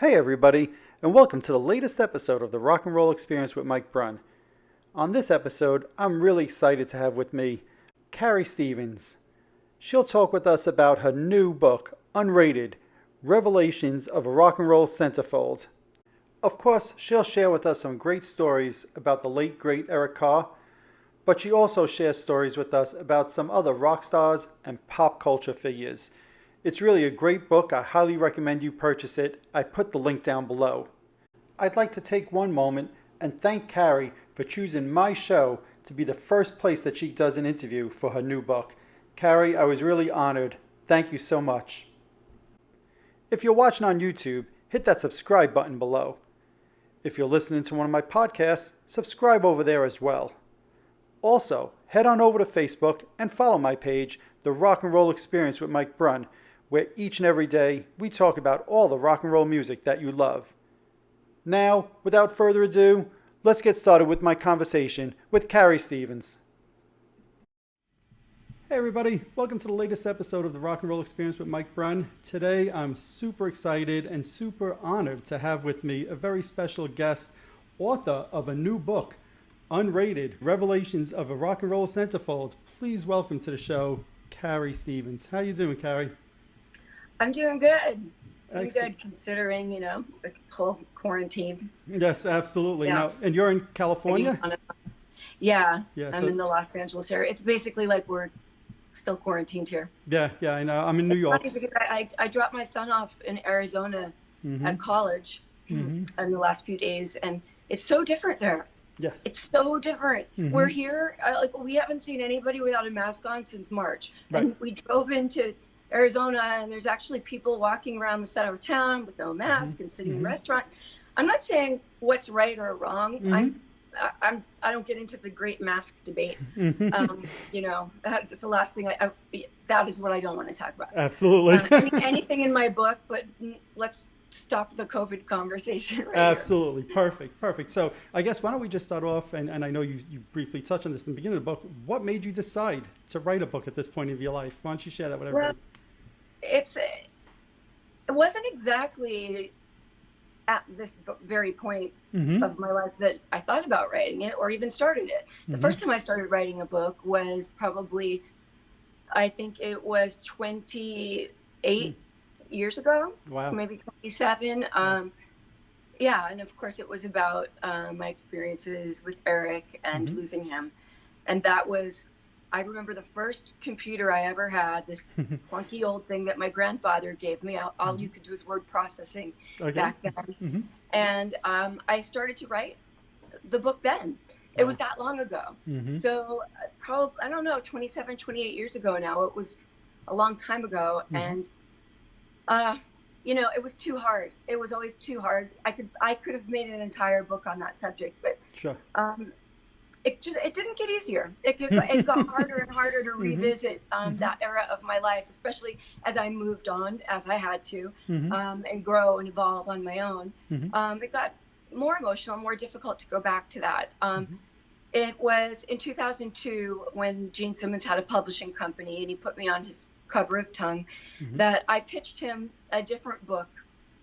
Hey everybody, and welcome to the latest episode of the Rock and Roll Experience with Mike Brunn. On this episode, I'm really excited to have with me Carrie Stevens. She'll talk with us about her new book, Unrated, Revelations of a Rock and Roll Centerfold. Of course, she'll share with us some great stories about the late great Eric Carr, but she also shares stories with us about some other rock stars and pop culture figures. It's really a great book. I highly recommend you purchase it. I put the link down below. I'd like to take one moment and thank Carrie for choosing my show to be the first place that she does an interview for her new book. Carrie, I was really honored. Thank you so much. If you're watching on YouTube, hit that subscribe button below. If you're listening to one of my podcasts, subscribe over there as well. Also, head on over to Facebook and follow my page, The Rock and Roll Experience with Mike Brunn, where each and every day we talk about all the rock and roll music that you love. Now, without further ado, let's get started with my conversation with Carrie Stevens. Hey everybody, welcome to the latest episode of the Rock and Roll Experience with Mike Brunn. Today I'm super excited and super honored to have with me a very special guest, author of a new book, Unrated, Revelations of a Rock and Roll Centerfold. Please welcome to the show, Carrie Stevens. How you doing, Carrie? I'm doing good. Excellent. Good considering, the whole quarantine. Yes, absolutely. Yeah. Now, and you're in California? Yeah, Yeah, I'm in the Los Angeles area. It's basically like we're still quarantined here. Yeah, I know. I'm in New York. Funny because I dropped my son off in Arizona at college in the last few days, and it's so different there. Yes. It's so different. We're here, we haven't seen anybody without a mask on since March. Right. And we drove into Arizona, and there's actually people walking around the center of town with no mask and sitting in restaurants. I'm not saying what's right or wrong. I don't get into the great mask debate. That's the last thing that is what I don't want to talk about. Absolutely. Anything in my book, but let's stop the COVID conversation right Absolutely. Here. Perfect. So I guess why don't we just start off, and I know you briefly touched on this in the beginning of the book. What made you decide to write a book at this point of your life? Why don't you share that with everybody? Well, it wasn't exactly at this very point of my life that I thought about writing it or even started it. The first time I started writing a book was probably, I think it was 28 years ago. Wow. Maybe 27. And of course it was about my experiences with Eric and losing him. And that was, I remember the first computer I ever had, this clunky old thing that my grandfather gave me. All you could do was word processing back then. And I started to write the book then. It was that long ago. So probably, I don't know, 27, 28 years ago now. It was a long time ago. And, it was too hard. It was always too hard. I could have made an entire book on that subject, but sure. It didn't get easier. It got harder and harder to revisit that era of my life, especially as I moved on, as I had to, and grow and evolve on my own. It got more emotional, more difficult to go back to that. It was in 2002 when Gene Simmons had a publishing company and he put me on his cover of Tongue that I pitched him a different book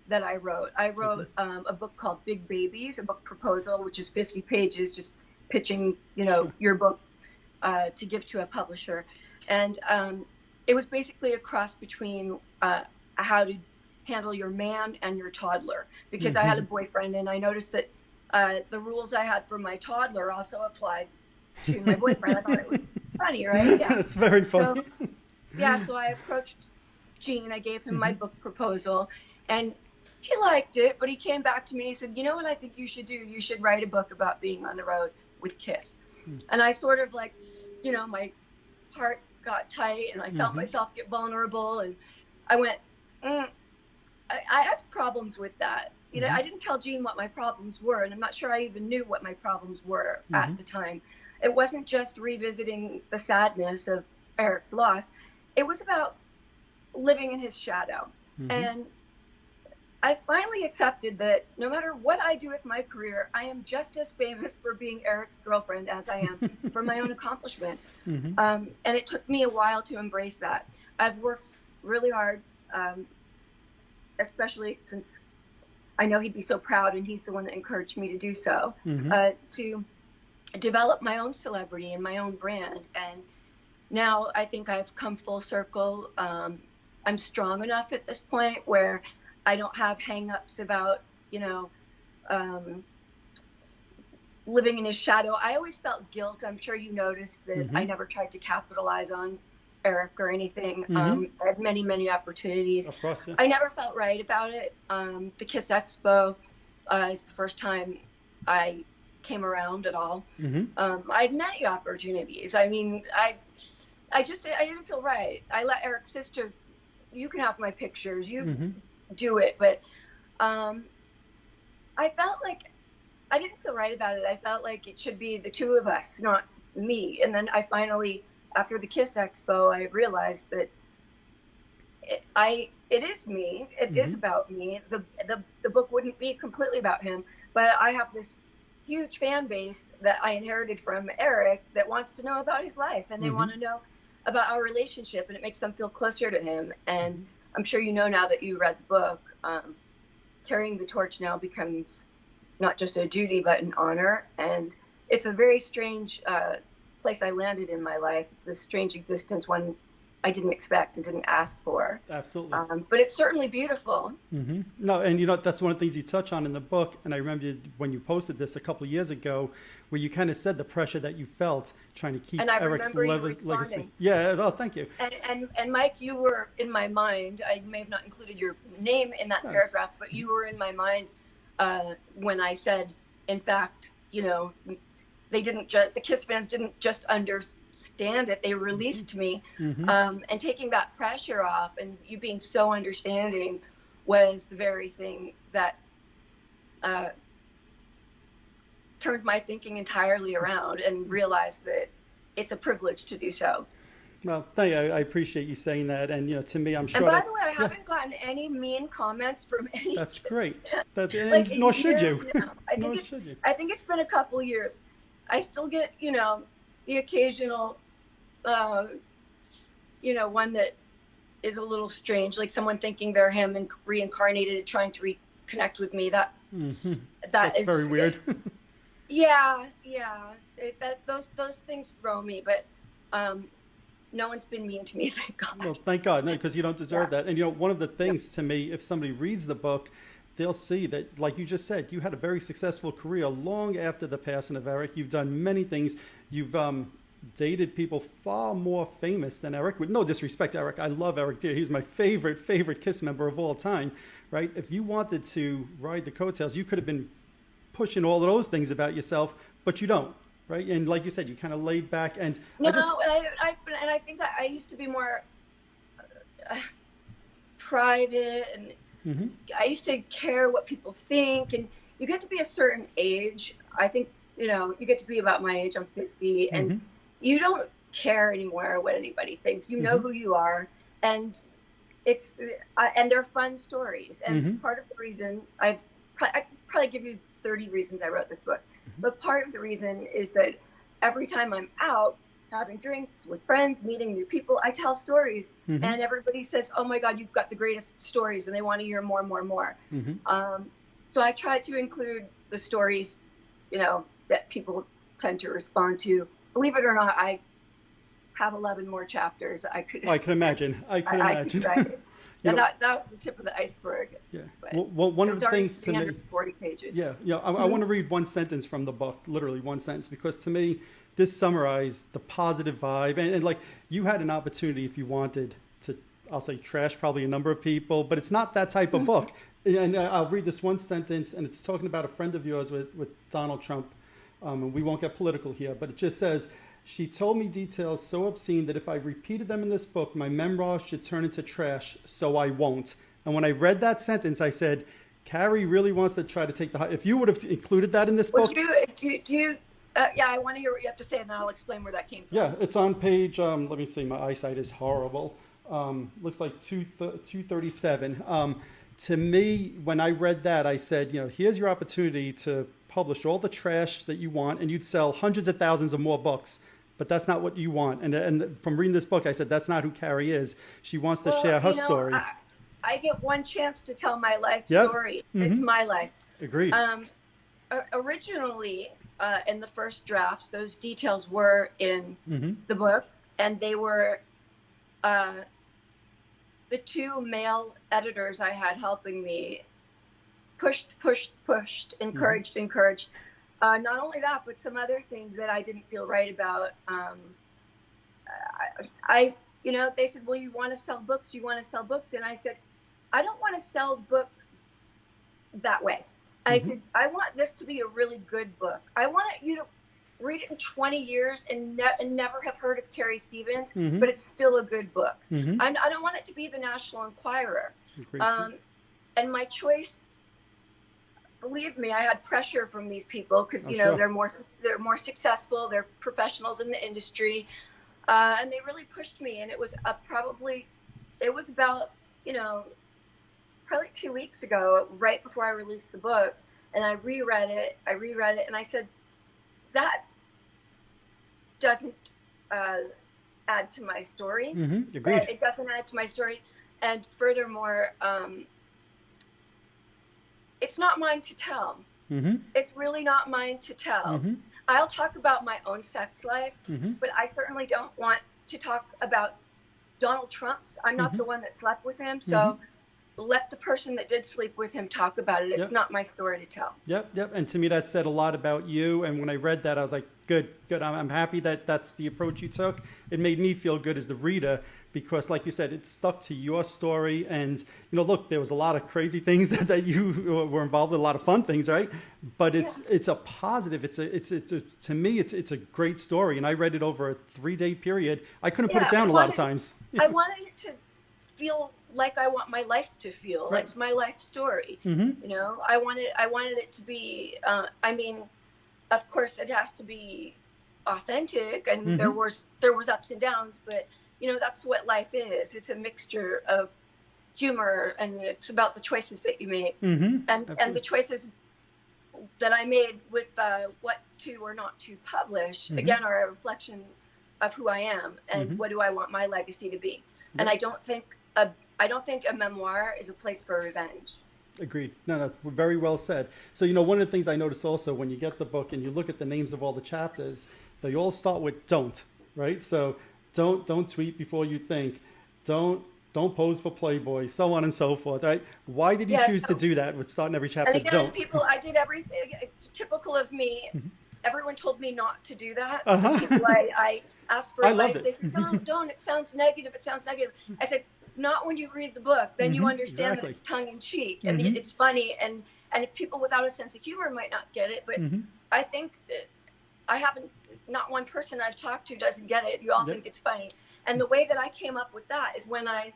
that I wrote. I wrote a book called Big Babies, a book proposal, which is 50 pages, just pitching, your book to give to a publisher. And it was basically a cross between how to handle your man and your toddler, because I had a boyfriend and I noticed that the rules I had for my toddler also applied to my boyfriend. I thought it was funny, right? Yeah. It's very funny. So I approached Gene. I gave him my book proposal and he liked it, but he came back to me and he said, you know what I think you should do? You should write a book about being on the road with Kiss. And I sort of my heart got tight and I felt myself get vulnerable. And I went, I have problems with that. I didn't tell Gene what my problems were, and I'm not sure I even knew what my problems were at the time. It wasn't just revisiting the sadness of Eric's loss. It was about living in his shadow. And I finally accepted that no matter what I do with my career, I am just as famous for being Eric's girlfriend as I am for my own accomplishments. And it took me a while to embrace that. I've worked really hard, especially since I know he'd be so proud, and he's the one that encouraged me to do so, Mm-hmm. to develop my own celebrity and my own brand. And now I think I've come full circle. I'm strong enough at this point where I don't have hang-ups about, living in his shadow. I always felt guilt. I'm sure you noticed that Mm-hmm. I never tried to capitalize on Eric or anything. Mm-hmm. I had many, many opportunities. Of course, yeah. I never felt right about it. The Kiss Expo is the first time I came around at all. Mm-hmm. I had many opportunities. I mean, I didn't feel right. I let Eric's sister, you can have my pictures, you Mm-hmm. do it. But I felt like I didn't feel right about it. I felt like it should be the two of us, not me. And then I finally, after the Kiss Expo, I realized that it is me. It is Mm-hmm. about me. The book wouldn't be completely about him, but I have this huge fan base that I inherited from Eric that wants to know about his life, and they Mm-hmm. want to know about our relationship, and it makes them feel closer to him. And I'm sure you know now that you read the book, carrying the torch now becomes not just a duty but an honor. And it's a very strange place I landed in my life. It's a strange existence, one I didn't expect and didn't ask for. Absolutely. But it's certainly beautiful. Mm-hmm. No, and that's one of the things you touch on in the book. And I remember when you posted this a couple of years ago, where you kind of said the pressure that you felt trying to keep And I Eric's remember you legacy. responding. Yeah. Oh, thank you. And Mike, you were in my mind. I may have not included your name in that Nice. paragraph, but you were in my mind when I said, in fact, they didn't the Kiss fans didn't just understand it, they released me. Mm-hmm. And taking that pressure off and you being so understanding was the very thing that turned my thinking entirely around, and realized that it's a privilege to do so. Well, thank you. I appreciate you saying that. And, to me, I'm sure And by that, the way, I haven't gotten any mean comments from any that's Kiss great. fan. That's, and Like, nor should years you. now. Nor should you. I think it's been a couple years. I still get, the occasional, one that is a little strange, like someone thinking they're him and reincarnated, trying to reconnect with me. Mm-hmm. That That's is very weird. Yeah. Those things throw me, but no one's been mean to me, thank God. Well, thank God, no, because you don't deserve Yeah. that. And one of the things to me, if somebody reads the book, they'll see that, like you just said, you had a very successful career long after the passing of Eric. You've done many things. You've dated people far more famous than Eric. With no disrespect to Eric, I love Eric dear. He's my favorite Kiss member of all time, right? If you wanted to ride the coattails, you could have been pushing all of those things about yourself, but you don't. Right, and like you said, you kind of laid back, and No, and I think I used to be more private, and mm-hmm. I used to care what people think. And you get to be a certain age. I think you get to be about my age. I'm 50, and Mm-hmm. you don't care anymore what anybody thinks. You know Mm-hmm. who you are, and and they're fun stories. And Mm-hmm. part of the reason I probably give you 30 reasons I wrote this book. But part of the reason is that every time I'm out having drinks with friends, meeting new people, I tell stories, Mm-hmm. and everybody says, "Oh my God, you've got the greatest stories," and they want to hear more and more and more. Mm-hmm. So I try to include the stories, that people tend to respond to. Believe it or not, I have 11 more chapters. I could imagine. I could imagine. I could write. And that was the tip of the iceberg. Yeah. But Well, one of it's the already things to me. 340 pages. Yeah. I want to read one sentence from the book, literally one sentence, because to me, this summarized the positive vibe. And like, you had an opportunity, if you wanted to, I'll say, trash probably a number of people, but it's not that type of book. And I'll read this one sentence, and it's talking about a friend of yours with Donald Trump. And we won't get political here, but it just says, "She told me details so obscene that if I repeated them in this book, my memoir should turn into trash, so I won't." And when I read that sentence, I said, Carrie really wants to try to take the high. If you would have included that in this book. Yeah, I want to hear what you have to say, and then I'll explain where that came from. Yeah, it's on page, let me see, my eyesight is horrible. Looks like 237. To me, when I read that, I said, here's your opportunity to publish all the trash that you want, and you'd sell hundreds of thousands of more books. But that's not what you want. And from reading this book, I said, that's not who Carrie is. She wants to share her story. I get one chance to tell my life Yep. story. It's Mm-hmm. my life. Agreed. Originally, in the first drafts, those details were in Mm-hmm. the book, and they were the two male editors I had helping me pushed, encouraged, encouraged. Not only that, but some other things that I didn't feel right about. They said, well, you want to sell books, and I said, I don't want to sell books that way. I said, I want this to be a really good book. I want you to read it in 20 years and never have heard of Carrie Stevens, but it's still a good book. I don't want it to be the National Enquirer. And my choice, believe me, I had pressure from these people because sure. they're more successful, they're professionals in the industry, and they really pushed me. And it was about probably 2 weeks ago, right before I released the book, and I reread it, and I said, that doesn't add to my story. Agreed. It doesn't add to my story. And furthermore, it's not mine to tell. It's really not mine to tell. I'll talk about my own sex life, but I certainly don't want to talk about Donald Trump's. I'm not the one that slept with him, so let the person that did sleep with him talk about it. It's not my story to tell. Yep. And to me, that said a lot about you. And when I read that, I was like, good. I'm happy that that's the approach you took. It made me feel good as the reader because, like you said, it stuck to your story. And, look, there was a lot of crazy things that you were involved in, a lot of fun things, right? But it's a positive. To me, it's a great story. And I read it over a 3-day period. I couldn't put it down a lot of times. I wanted it to feel like I want my life to feel. Right. It's my life story. I wanted it to be. Of course, it has to be authentic, and there was ups and downs, but that's what life is. It's a mixture of humor, and it's about the choices that you make, and the choices that I made with what to or not to publish. Again, are a reflection of who I am and what do I want my legacy to be. And I don't think a memoir is a place for revenge. Agreed. No, very well said. So, one of the things I noticed also when you get the book and you look at the names of all the chapters, they all start with don't, right? So don't tweet before you think, don't pose for Playboy, so on and so forth, right? Why did you choose to do that with starting every chapter? And again, don't. I did everything typical of me. Everyone told me not to do that. People I asked for advice. They said, don't, it sounds negative. I said, not when you read the book, then you understand that it's tongue in cheek and it's funny, and people without a sense of humor might not get it, but I think not one person I've talked to doesn't get it. You all think it's funny. And the way that I came up with that is when I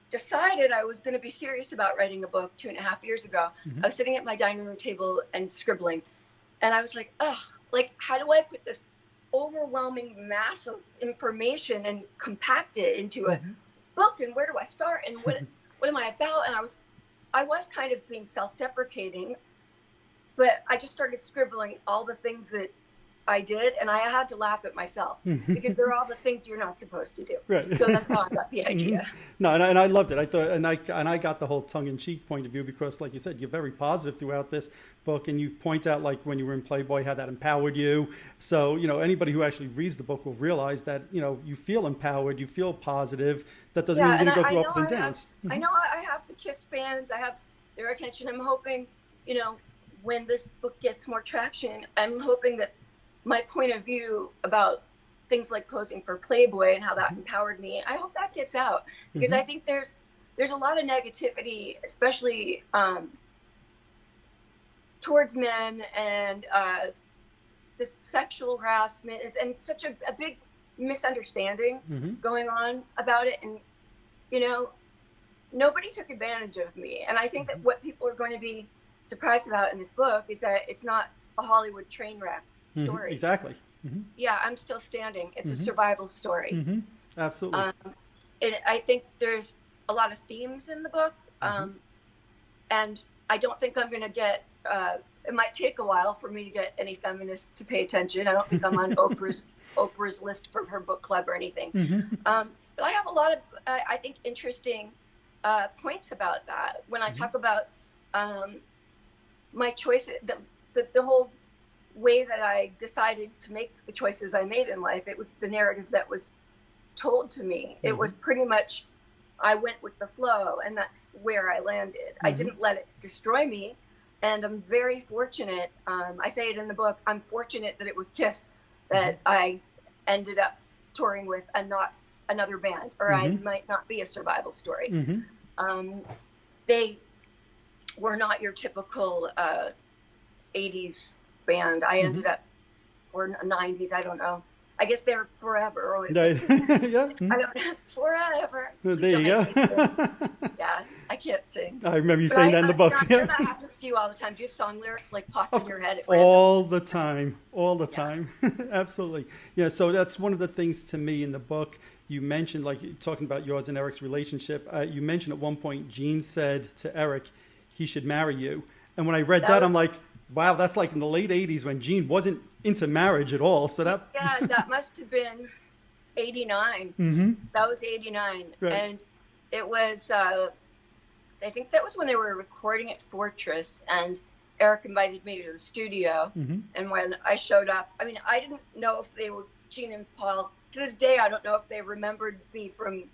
decided I was going to be serious about writing a book 2.5 years ago. I was sitting at my dining room table and scribbling, and I was like, how do I put this overwhelming mass of information and compact it into a book, and where do I start, and what am I about? And I was kind of being self-deprecating, but I just started scribbling all the things that I did, and I had to laugh at myself because they're all the things you're not supposed to do. Right. So that's how I got the idea. No, and I loved it. I thought, and I got the whole tongue-in-cheek point of view because, like you said, you're very positive throughout this book, and you point out, like when you were in Playboy, how that empowered you. So anybody who actually reads the book will realize that you feel empowered, you feel positive. That doesn't mean you're going to go through ups and downs. I know I have the KISS fans. I have their attention. I'm hoping, when this book gets more traction, I'm hoping that my point of view about things like posing for Playboy and how that empowered me, I hope that gets out, because I think there's a lot of negativity, especially towards men, and this sexual harassment and such a big misunderstanding going on about it, and nobody took advantage of me. And I think that what people are going to be surprised about in this book is that it's not a Hollywood train wreck story. Exactly. Yeah, I'm still standing. It's a survival story. Absolutely. I think there's a lot of themes in the book, and I don't think I'm going to get. It might take a while for me to get any feminists to pay attention. I don't think I'm on Oprah's list for her book club or anything. But I have a lot of, I think, interesting points about that when I talk about my choices, the whole way that I decided to make the choices I made in life. It was the narrative that was told to me. It was pretty much, I went with the flow, and that's where I landed. I didn't let it destroy me, and I'm very fortunate. I say it in the book, I'm fortunate that it was Kiss that I ended up touring with and not another band, or I might not be a survival story. They were not your typical 80s band. I ended up, or 90s, I don't know. I guess they're forever. Or Yeah. I don't know. Forever. There you go. Yeah, I can't sing. I remember you But saying that in the book. I'm sure that happens to you all the time. Do you have song lyrics like pop in your head at All the time. Absolutely. Yeah, so that's one of the things to me in the book. You mentioned, like, talking about yours and Eric's relationship. You mentioned at one point Gene said to Eric he should marry you. And when I read that I'm like, wow, that's like in the late 80s when Gene wasn't into marriage at all. So that... Yeah, that must have been 89. That was 89. Right. And it was, I think that was when they were recording at Fortress, and Eric invited me to the studio. And when I showed up, I mean, I didn't know if they were, Gene and Paul, to this day, I don't know if they remembered me from,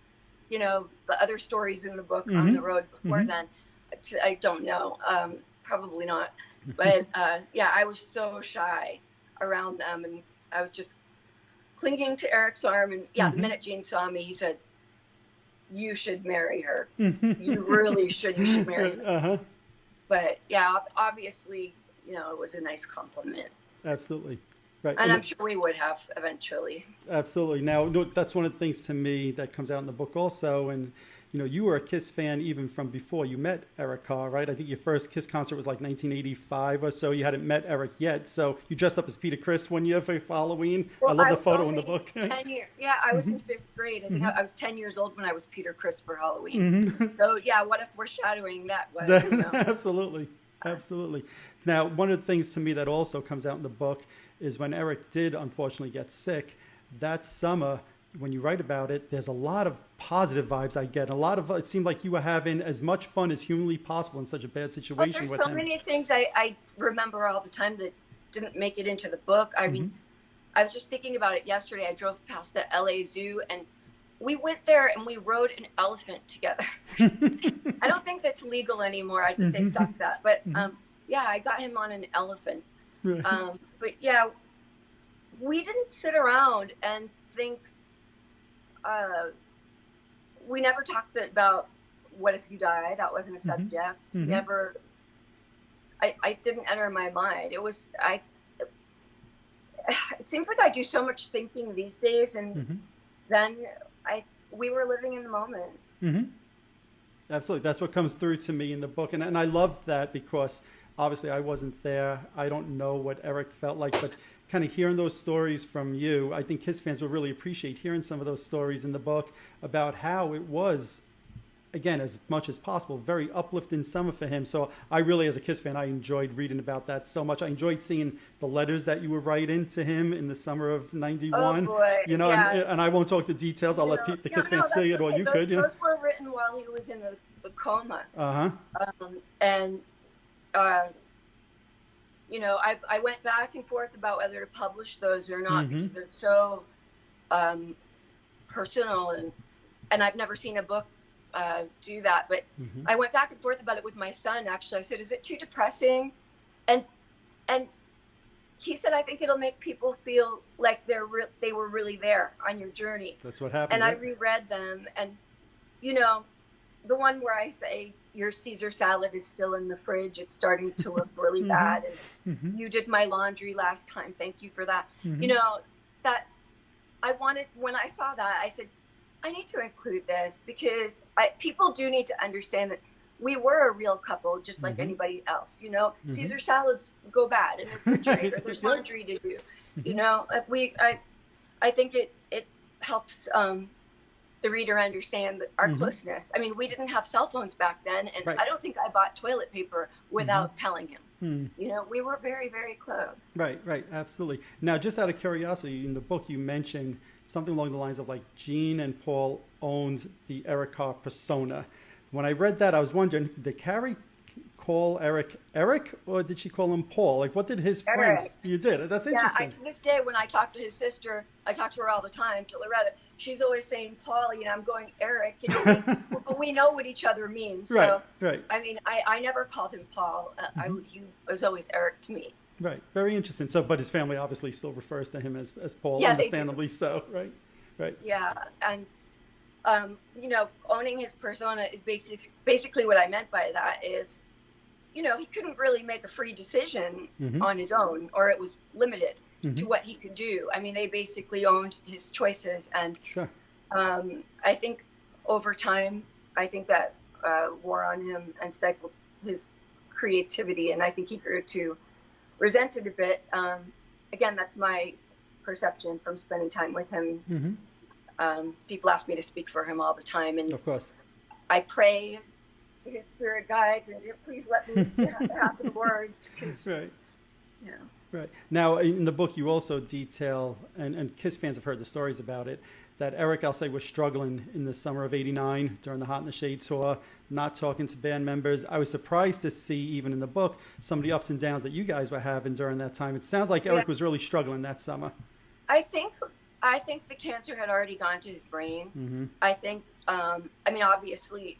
you know, the other stories in the book on the road before then. I don't know. Probably not. But yeah, I was so shy around them, and I was just clinging to Eric's arm. And yeah, the minute Gene saw me, he said, "You should marry her. You really should. You should marry her." But yeah, obviously, you know, it was a nice compliment. Absolutely. Right. And I'm sure we would have eventually. Absolutely. Now, that's one of the things to me that comes out in the book also. And, you know, you were a Kiss fan even from before you met Eric Carr, right? I think your first Kiss concert was like 1985 or so. You hadn't met Eric yet. So you dressed up as Peter Criss one year for Halloween. Well, I love the photo in the book. 10 years. Yeah, I was in 5th grade. I think I was 10 years old when I was Peter Criss for Halloween. So yeah, what a foreshadowing that was. You know? Absolutely. Absolutely. Now, one of the things to me that also comes out in the book is when Eric did unfortunately get sick, that summer, when you write about it, there's a lot of positive vibes I get. A lot of, it seemed like you were having as much fun as humanly possible in such a bad situation there's with so him. many things I remember all the time that didn't make it into the book. I mean, I was just thinking about it yesterday. I drove past the LA Zoo, and we went there and we rode an elephant together. I don't think that's legal anymore. I think they stopped that. But yeah, I got him on an elephant. But yeah, we didn't sit around and think, we never talked about what if you die. That wasn't a subject. Never, I didn't enter my mind. It was, it seems like I do so much thinking these days, and then we were living in the moment. Absolutely. That's what comes through to me in the book. And I loved that because obviously I wasn't there. I don't know what Eric felt like, but kind of hearing those stories from you, I think Kiss fans will really appreciate hearing some of those stories in the book about how it was, again, as much as possible, very uplifting summer for him. So I really, as a Kiss fan, I enjoyed reading about that so much. I enjoyed seeing the letters that you were writing to him in the summer of 91. Oh boy, you know, and I won't talk the details. I'll let the Kiss fans see it, or you could. You know? Those were written while he was in the coma. And you know, I went back and forth about whether to publish those or not because they're so personal, and I've never seen a book do that. But I went back and forth about it with my son. Actually, I said, "Is it too depressing?" And he said, "I think it'll make people feel like they were really there on your journey." That's what happened. And I reread them, and you know, the one where I say, "Your Caesar salad is still in the fridge. It's starting to look really bad. And you did my laundry last time. Thank you for that." You know, that I wanted, when I saw that, I said, I need to include this because people do need to understand that we were a real couple, just like anybody else. You know, Caesar salads go bad in the refrigerator. There's laundry to do. You know, I think it helps the reader understand that our closeness. I mean, we didn't have cell phones back then, and I don't think I bought toilet paper without telling him. You know, we were very, very close. Right, absolutely. Now, just out of curiosity, in the book you mentioned something along the lines of like Gene and Paul owned the Eric Carr persona. when I read that, I was wondering, did Carrie call Eric, or did she call him Paul? Like, what did his friends? Eric. You did. That's Yeah, interesting. to this day, when I talk to his sister, I talk to her all the time, to Loretta. She's always saying Paul, I'm going Eric. But we know what each other means. So, right. I mean, I never called him Paul. He was always Eric to me. Right. Very interesting. So, but his family obviously still refers to him as Paul, Yeah, understandably so. Right. Yeah, and owning his persona is basically what I meant by that is, he couldn't really make a free decision on his own, or it was limited to what he could do. I mean, they basically owned his choices, and sure. I think over time, that wore on him and stifled his creativity, and I think he grew to resent it a bit. Again, that's my perception from spending time with him. People ask me to speak for him all the time, and of course, I pray to his spirit guides and please let me have the words. Right. Yeah. Right. Now, in the book, you also detail, and KISS fans have heard the stories about it, that Eric, I'll say, was struggling in the summer of '89 during the Hot in the Shade tour, not talking to band members. I was surprised to see, even in the book, some of the ups and downs that you guys were having during that time. It sounds like Eric was really struggling that summer. I think the cancer had already gone to his brain. I think, obviously,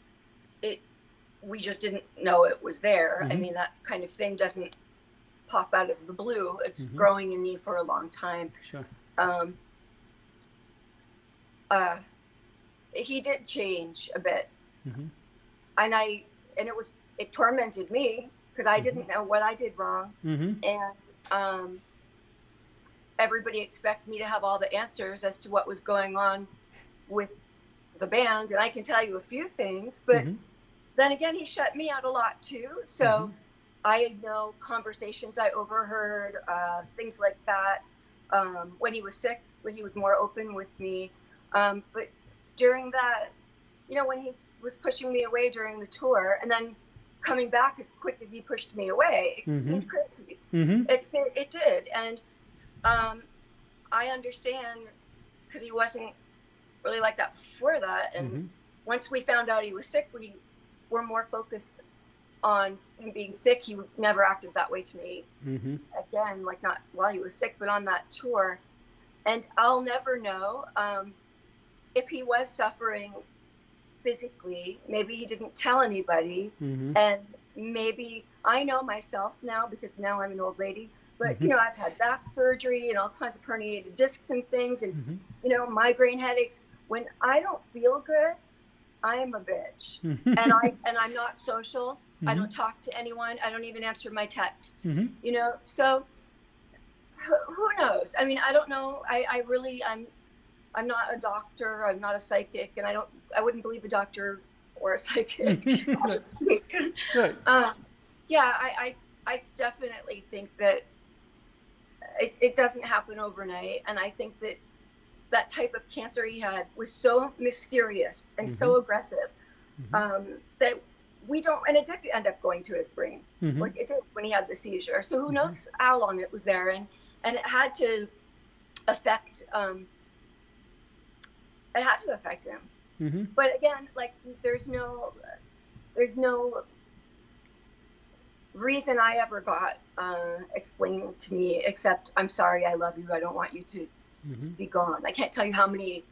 we just didn't know it was there. I mean, that kind of thing doesn't pop out of the blue. It's growing in me for a long time. Sure. He did change a bit, and it tormented me because I didn't know what I did wrong, and everybody expects me to have all the answers as to what was going on with the band, and I can tell you a few things, but then again, he shut me out a lot too. So I know conversations I overheard, things like that. When he was sick, when he was more open with me. But during that, when he was pushing me away during the tour and then coming back as quick as he pushed me away, it seemed crazy. It did. And I understand because he wasn't really like that before that. And once we found out he was sick, we were more focused on him being sick. He never acted that way to me again, like not while he was sick, but on that tour. And I'll never know if he was suffering physically. Maybe he didn't tell anybody. And maybe I know myself now because now I'm an old lady. But, I've had back surgery and all kinds of herniated discs and things and, migraine headaches. When I don't feel good, I am a bitch. And I'm not social. I don't talk to anyone. I don't even answer my texts, so who knows? I mean, I don't know. I'm not a doctor. I'm not a psychic, and I wouldn't believe a doctor or a psychic, so to speak. Right. I definitely think that it doesn't happen overnight. And I think that type of cancer he had was so mysterious and so aggressive that we don't, and it did end up going to his brain, like it did when he had the seizure. So who knows how long it was there, and it had to affect him. But again, like there's no reason I ever got explained to me except I'm sorry, I love you, I don't want you to be gone. I can't tell you how many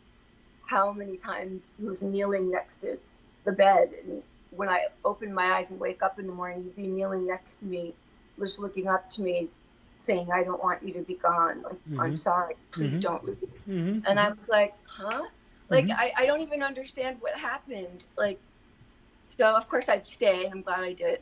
times he was kneeling next to the bed, and when I open my eyes and wake up in the morning, he'd be kneeling next to me, just looking up to me, saying, I don't want you to be gone. Like, I'm sorry, please don't leave. And I was like, huh? Like, I don't even understand what happened. Like, so of course I'd stay. I'm glad I did.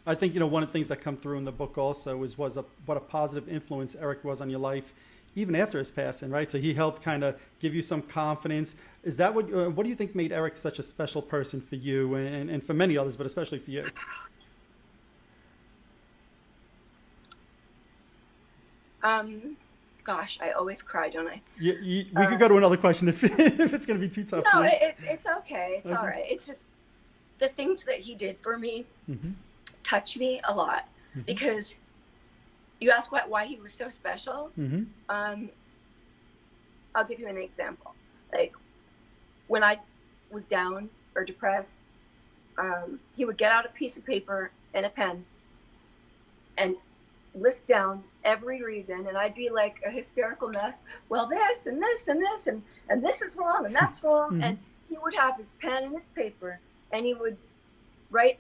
I think, one of the things that come through in the book also was what a positive influence Eric was on your life, even after his passing, right? So he helped kind of give you some confidence. Is that what do you think made Eric such a special person for you and for many others, but especially for you? Gosh, I always cry, don't I? We could go to another question if it's going to be too tough. No, it's okay. It's all right. It's just the things that he did for me touch me a lot because you ask why he was so special. I'll give you an example. Like when I was down or depressed, he would get out a piece of paper and a pen and list down every reason, and I'd be like a hysterical mess. Well, this and this and this and this is wrong and that's wrong. Mm-hmm. And he would have his pen and his paper, and he would write,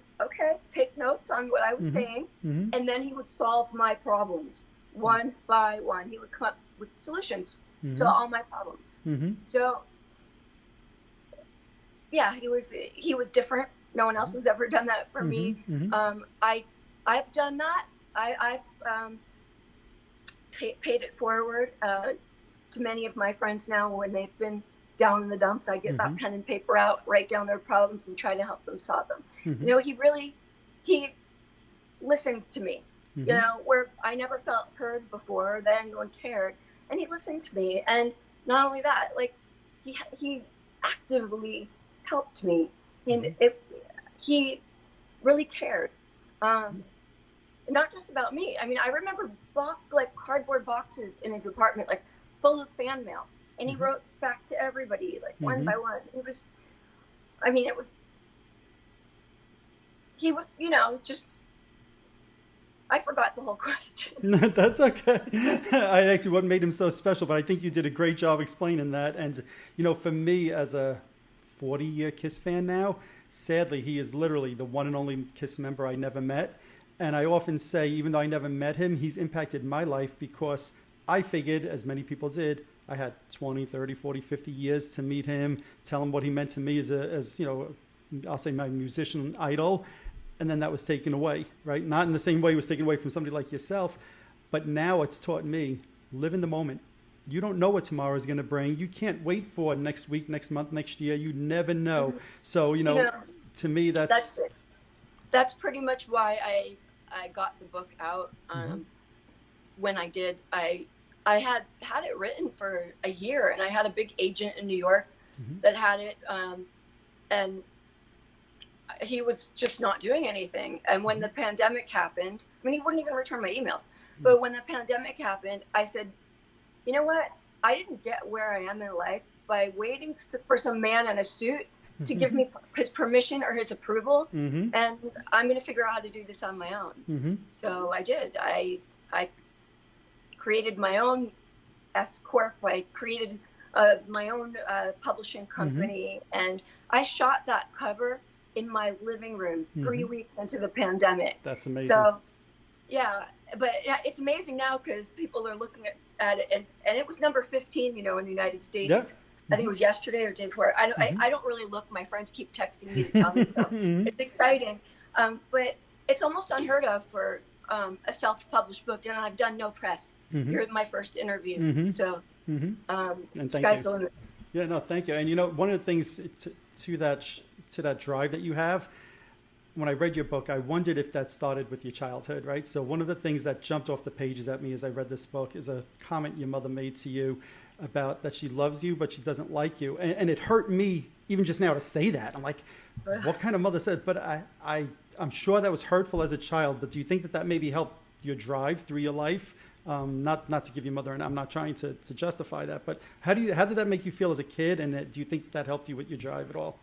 take notes on what I was saying, and then he would solve my problems one by one. He would come up with solutions to all my problems. So yeah, he was different. No one else has ever done that for me. I've done that. I've paid it forward to many of my friends now. When they've been down in the dumps, I get that pen and paper out, write down their problems, and try to help them solve them. You know, he listened to me. You know, where I never felt heard before, that anyone cared, and he listened to me. And not only that, like he actively helped me, and he really cared. Not just about me. I mean, I remember cardboard boxes in his apartment, like full of fan mail, and he wrote back to everybody, like one by one. He was, you know, just. I forgot the whole question. That's okay. I actually what made him so special, but I think you did a great job explaining that. And you know, for me as a 40-year Kiss fan now, sadly, he is literally the one and only Kiss member I never met. And I often say, even though I never met him, he's impacted my life because I figured, as many people did, I had 20, 30, 40, 50 years to meet him, tell him what he meant to me as you know, I'll say my musician idol. And then that was taken away, right? Not in the same way it was taken away from somebody like yourself. But now it's taught me, live in the moment. You don't know what tomorrow is going to bring. You can't wait for next week, next month, next year. You never know. So, you know, to me, that's pretty much why I got the book out. When I did, I had it written for a year, and I had a big agent in New York that had it. And he was just not doing anything. And when the pandemic happened, I mean, he wouldn't even return my emails. But when the pandemic happened, I said, you know what? I didn't get where I am in life by waiting for some man in a suit to give me his permission or his approval. And I'm going to figure out how to do this on my own. So I did. I created my own S Corp. I created my own publishing company. And I shot that cover in my living room 3 weeks into the pandemic. That's amazing. So, yeah, but it's amazing now because people are looking at it, and it was number 15, you know, in the United States. Yep. I think it was yesterday or the day before. I don't really look. My friends keep texting me to tell me, so it's exciting. But it's almost unheard of for a self-published book, and I've done no press. You're my first interview, so sky's the limit. Yeah, no, thank you. And you know, one of the things to that drive that you have, when I read your book, I wondered if that started with your childhood, right? So one of the things that jumped off the pages at me as I read this book is a comment your mother made to you about that she loves you, but she doesn't like you. And it hurt me even just now to say that. I'm like, what kind of mother said? But I'm sure that was hurtful as a child, but do you think that maybe helped your drive through your life? Not to give your mother, and I'm not trying to justify that, but how did that make you feel as a kid? And do you think that helped you with your drive at all?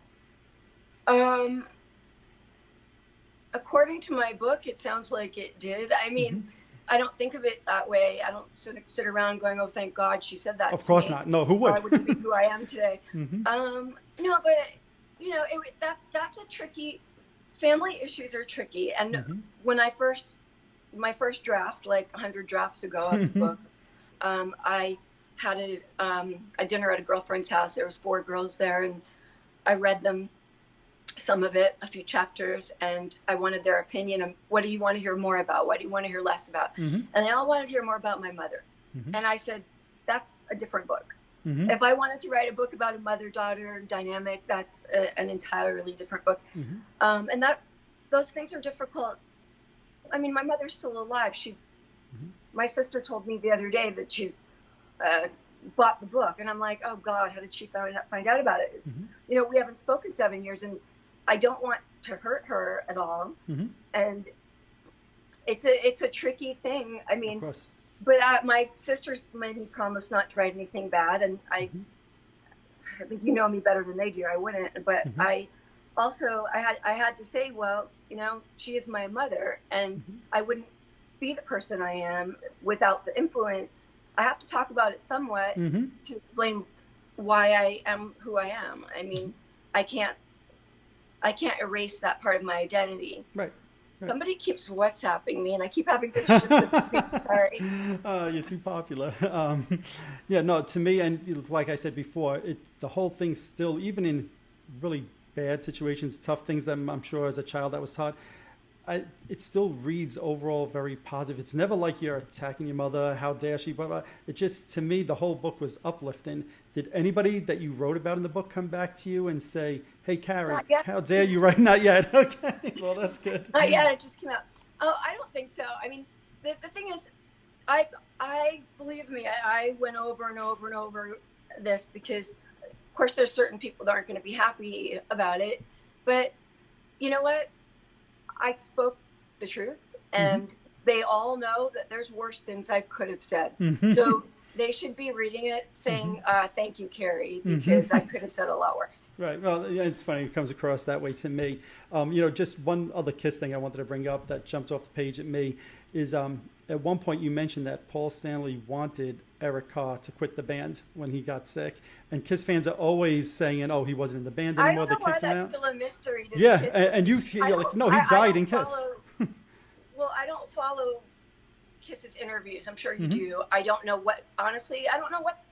According to my book, it sounds like it did. I mean, I don't think of it that way. I don't sit around going, "Oh, thank God she said that." Of course not. No, who would? I wouldn't be who I am today. No, but you know, that's a tricky. Family issues are tricky, and when my first draft, like 100 drafts ago of the book, I had a dinner at a girlfriend's house. There was 4 girls there, and I read them. Some of it, a few chapters, and I wanted their opinion on what do you want to hear more about? What do you want to hear less about? And they all wanted to hear more about my mother. And I said, that's a different book. If I wanted to write a book about a mother-daughter dynamic, that's an entirely different book. And those things are difficult. I mean, my mother's still alive. My sister told me the other day that she's bought the book, and I'm like, oh God, how did she find out about it? You know, we haven't spoken 7 years, and I don't want to hurt her at all. And it's a tricky thing. I mean, but my sisters made me promise not to write anything bad, and I think you know me better than they do. I wouldn't, but also I had to say, well, she is my mother, and I wouldn't be the person I am without the influence. I have to talk about it somewhat to explain why I am who I am. I mean, I can't erase that part of my identity. Right. Right. Somebody keeps WhatsApping me, and I keep having to shift the screen. Sorry. You're too popular. Yeah, no, to me, and like I said before, the whole thing still, even in really bad situations, tough things that I'm sure as a child that was taught, it still reads overall very positive. It's never like you're attacking your mother, how dare she, blah, blah. It just, to me, the whole book was uplifting. Did anybody that you wrote about in the book come back to you and say, hey, Carrie, how dare you write? Not yet. Okay, well, that's good. Not yet. It just came out. Oh, I don't think so. I mean, the thing is, I believe me, I went over and over and over this because, of course, there's certain people that aren't going to be happy about it. But you know what? I spoke the truth, and they all know that there's worse things I could have said. So they should be reading it saying, thank you, Carrie, because I could have said a lot worse. Right. Well, it's funny. It comes across that way to me. Just one other Kiss thing I wanted to bring up that jumped off the page at me is at one point you mentioned that Paul Stanley wanted Eric Carr to quit the band when he got sick. And Kiss fans are always saying, oh, he wasn't in the band anymore. I don't know why that's out. still a mystery to Yeah, Kiss. and you're like, no, he died in Kiss. Well, I don't follow Kiss's interviews. I'm sure you do. I don't know what, honestly, I don't know what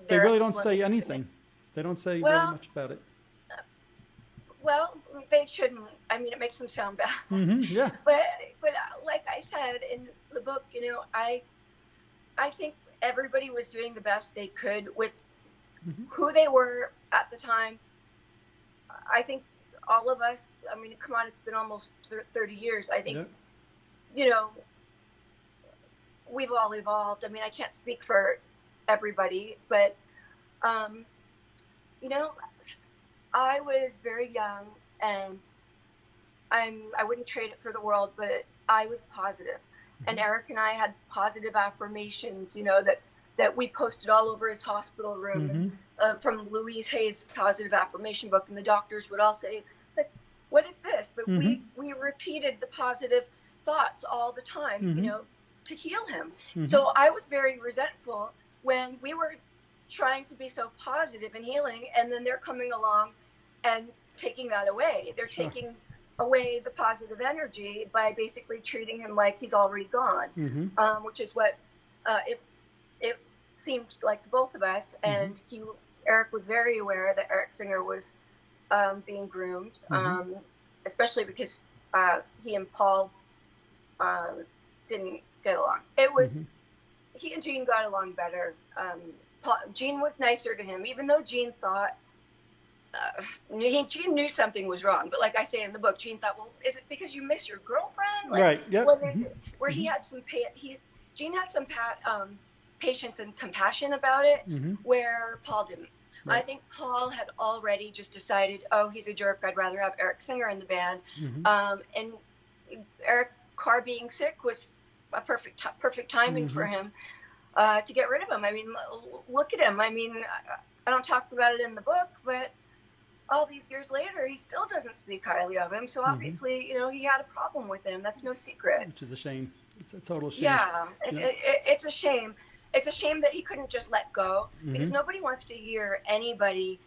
they really don't say anything. They don't say very much about it. Well, they shouldn't. I mean, it makes them sound bad. Yeah. But like I said in the book, I think everybody was doing the best they could with who they were at the time. I think all of us, I mean, come on, it's been almost 30 years. I think, we've all evolved. I mean, I can't speak for everybody, but, I was very young, and I wouldn't trade it for the world, but I was positive. And Eric and I had positive affirmations, that we posted all over his hospital room from Louise Hay's positive affirmation book. And the doctors would all say, like, what is this? But we repeated the positive thoughts all the time, to heal him. So I was very resentful when we were trying to be so positive and healing, and then they're coming along and taking that away. They're taking away the positive energy by basically treating him like he's already gone, which is what it seemed like to both of us. And Eric was very aware that Eric Singer was being groomed, especially because he and Paul didn't get along. It was he and Gene got along better. Gene was nicer to him, even though Gene thought Gene knew something was wrong. But like I say in the book, Gene thought, well, is it because you miss your girlfriend? Like, right. Yep. What is it? Where he had some Gene had some patience and compassion about it, where Paul didn't. Right. I think Paul had already just decided, oh, he's a jerk. I'd rather have Eric Singer in the band. And Eric Carr being sick was a perfect timing for him to get rid of him. I mean, look at him. I mean, I don't talk about it in the book, but all these years later, he still doesn't speak highly of him. So obviously, he had a problem with him. That's no secret. Which is a shame. It's a total shame. Yeah, it's a shame. It's a shame that he couldn't just let go, because nobody wants to hear anybody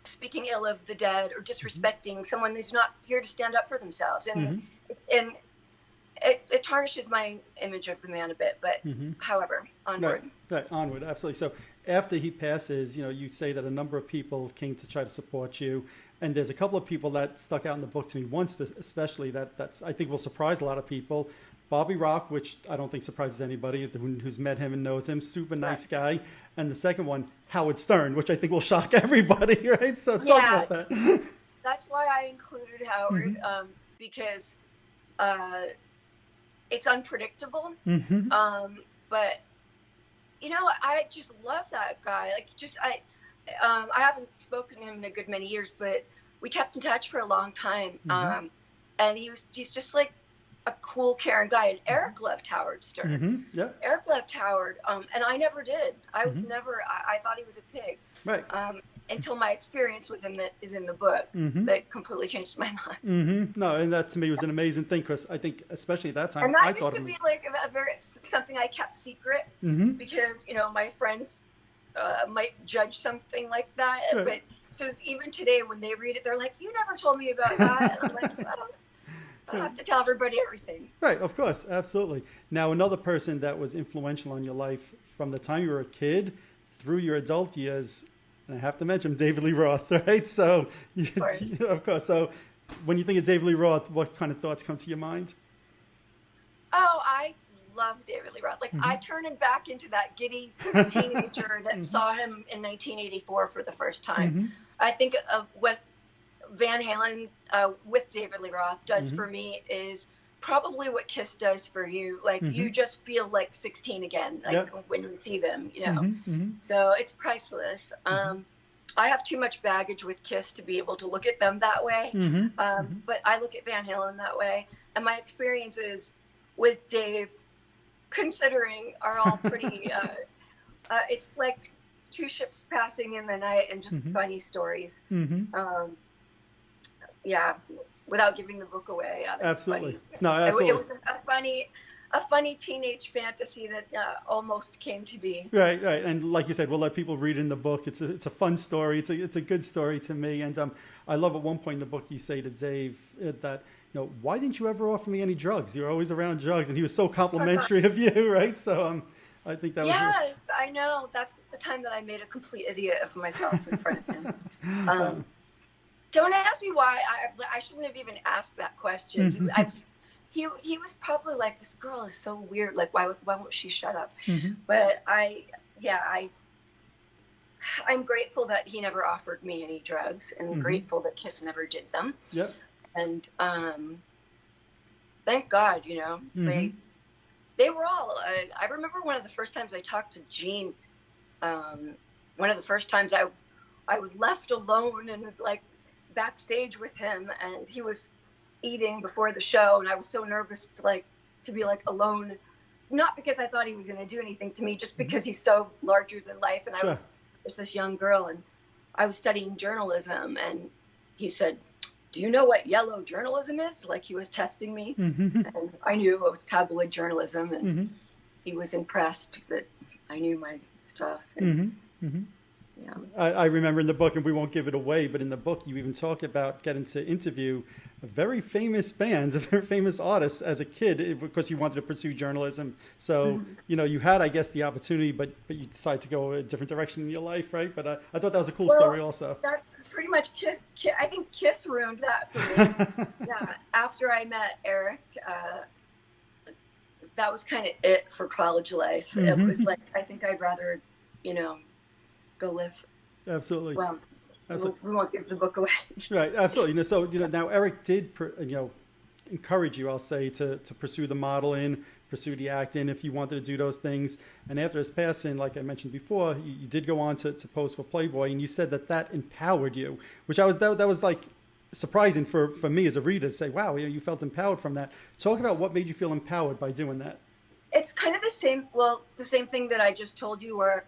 speaking ill of the dead or disrespecting someone who's not here to stand up for themselves. And it tarnishes my image of the man a bit, but however, onward. Right, onward, absolutely. So after he passes, you say that a number of people came to try to support you, and there's a couple of people that stuck out in the book to me. One especially that's I think will surprise a lot of people. Bobby Rock, which I don't think surprises anybody who's met him and knows him. Super nice guy. And the second one, Howard Stern, which I think will shock everybody, right? So talk about that. That's why I included Howard, because it's unpredictable. But I just love that guy. Like, I haven't spoken to him in a good many years, but we kept in touch for a long time. And he's just like a cool, caring guy. And Eric loved Howard Stern. Eric loved Howard, and I never did. I was never. I thought he was a pig. Right. until my experience with him that is in the book that completely changed my mind. No, and that to me was an amazing thing, because I think especially at that time, And that I used thought to it be was like a very something I kept secret because my friends might judge something like that. Right. But so even today when they read it, they're like, "You never told me about that." And I'm like, "Well, I don't have to tell everybody everything." Right, of course, absolutely. Now, another person that was influential on your life from the time you were a kid through your adult years, and I have to mention David Lee Roth, right? So, of course. So, when you think of David Lee Roth, what kind of thoughts come to your mind? Oh, I love David Lee Roth. Like I turned back into that giddy teenager that saw him in 1984 for the first time. I think of what Van Halen with David Lee Roth does for me is probably what Kiss does for you. Like you just feel like 16 again, like when you see them, So it's priceless. I have too much baggage with Kiss to be able to look at them that way. But I look at Van Halen that way. And my experiences with Dave, considering, are all pretty, it's like two ships passing in the night and just funny stories. Without giving the book away. Absolutely. Funny. No, absolutely. It was a funny teenage fantasy that almost came to be. Right. And like you said, we'll let people read in the book. It's a fun story. It's a good story to me. And I love at one point in the book you say to Dave that, why didn't you ever offer me any drugs? You're always around drugs. And he was so complimentary of you, right? So I think that was... Yes, I know. That's the time that I made a complete idiot of myself in front of him. Don't ask me why. I shouldn't have even asked that question. He was probably like, this girl is so weird. Like, why won't she shut up? But I'm grateful that he never offered me any drugs, and grateful that Kiss never did them. Yep. And thank God, they were all. I remember one of the first times I talked to Gene. One of the first times I was left alone and like backstage with him, and he was eating before the show, and I was so nervous to be alone, not because I thought he was going to do anything to me, just because he's so larger than life. And I was just this young girl, and I was studying journalism, and he said, "Do you know what yellow journalism is?" Like he was testing me, and I knew it was tabloid journalism, and he was impressed that I knew my stuff. And, yeah. I remember in the book, and we won't give it away, but in the book you even talk about getting to interview a very famous bands, a very famous artists as a kid, because you wanted to pursue journalism. So, you had, I guess, the opportunity, but you decided to go a different direction in your life, right? But I thought that was a cool story also. That pretty much Kiss, I think Kiss ruined that for me. Yeah. After I met Eric, that was kind of it for college life. It was like, I think I'd rather, go live. Absolutely. Well, we won't give the book away. Right. Absolutely. So, now Eric did, encourage you, I'll say, to pursue the modeling, pursue the acting if you wanted to do those things. And after his passing, like I mentioned before, you did go on to pose for Playboy, and you said that empowered you, which that was like surprising for me as a reader to say, wow, you felt empowered from that. Talk about what made you feel empowered by doing that. It's kind of the same thing that I just told you, where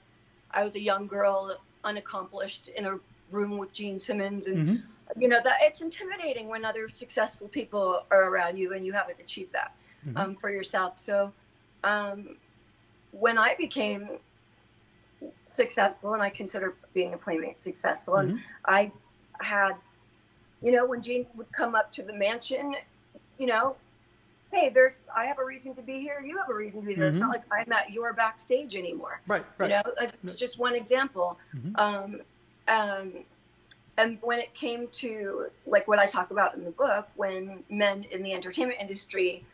I was a young girl, unaccomplished, in a room with Gene Simmons, and that it's intimidating when other successful people are around you and you haven't achieved that for yourself. So when I became successful, and I consider being a Playmate successful, and I had, when Gene would come up to the mansion, hey, I have a reason to be here. You have a reason to be there. It's not like I'm at your backstage anymore. Right. It's just one example. And when it came to like what I talk about in the book, when men in the entertainment industry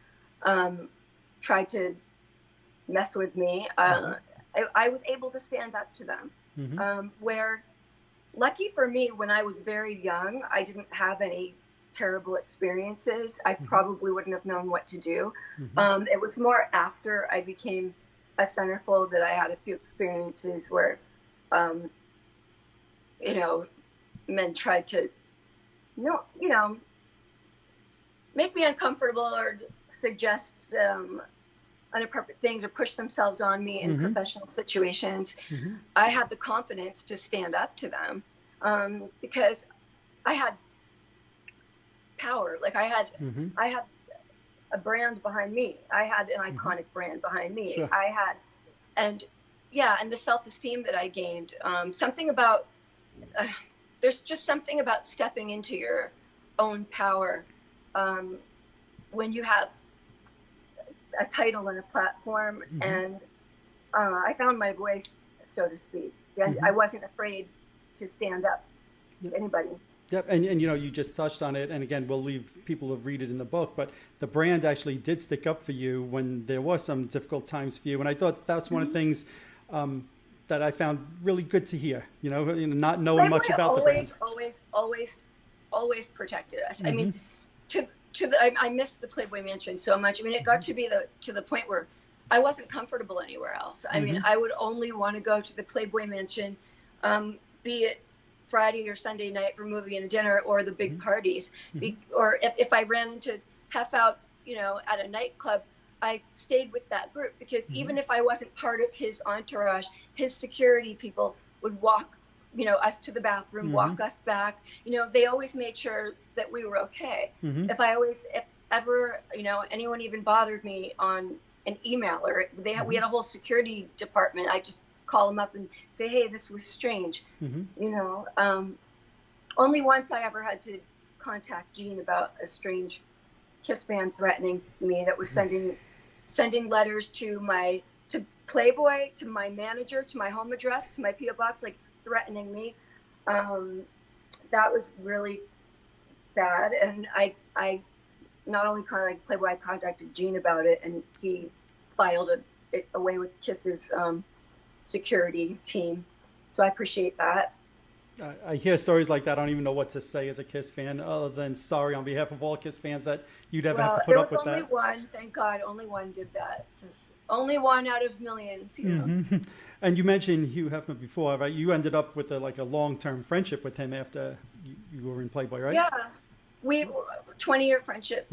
tried to mess with me, I was able to stand up to them. Where, lucky for me, when I was very young, I didn't have any terrible experiences. I probably wouldn't have known what to do. It was more after I became a centerfold that I had a few experiences where, men tried to, make me uncomfortable or suggest inappropriate things or push themselves on me in professional situations. I had the confidence to stand up to them. because I had power. Like I had a brand behind me. I had an iconic brand behind me. Sure. I had, and yeah, and the self-esteem that I gained. Something about, there's just something about stepping into your own power when you have a title and a platform. And I found my voice, so to speak. And I wasn't afraid to stand up to anybody. Yep, and you know, you just touched on it, and again, we'll leave people to read it in the book, but the brand actually did stick up for you when there was some difficult times for you, and I thought that's one of the things that I found really good to hear, you know, not knowing much about the brand. Always protected us. I mean, I missed the Playboy Mansion so much. I mean, it got to be to the point where I wasn't comfortable anywhere else. I mean, I would only want to go to the Playboy Mansion, be it Friday or Sunday night for movie and dinner, or the big parties, or if I ran into half out, you know, at a nightclub, I stayed with that group, because even if I wasn't part of his entourage, his security people would walk, you know, us to the bathroom, walk us back. You know, they always made sure that we were okay. If ever, you know, anyone even bothered me on an email, or we had a whole security department, I just call them up and say, hey, this was strange. You know, only once I ever had to contact Gene about a strange Kiss fan threatening me that was sending letters to Playboy, to my manager, to my home address, to my PO box, like threatening me. That was really bad. And I not only contacted Playboy, I contacted Gene about it, and he filed it away with Kiss's security team. So I appreciate that. I hear stories like that. I don't even know what to say as a Kiss fan, other than sorry on behalf of all Kiss fans that you'd ever have to put up with that. There was only one, thank God, only one did that. Only one out of millions, you know. And you mentioned Hugh Hefner before, right? You ended up with a long-term friendship with him after you were in Playboy, right? Yeah, we 20-year friendship.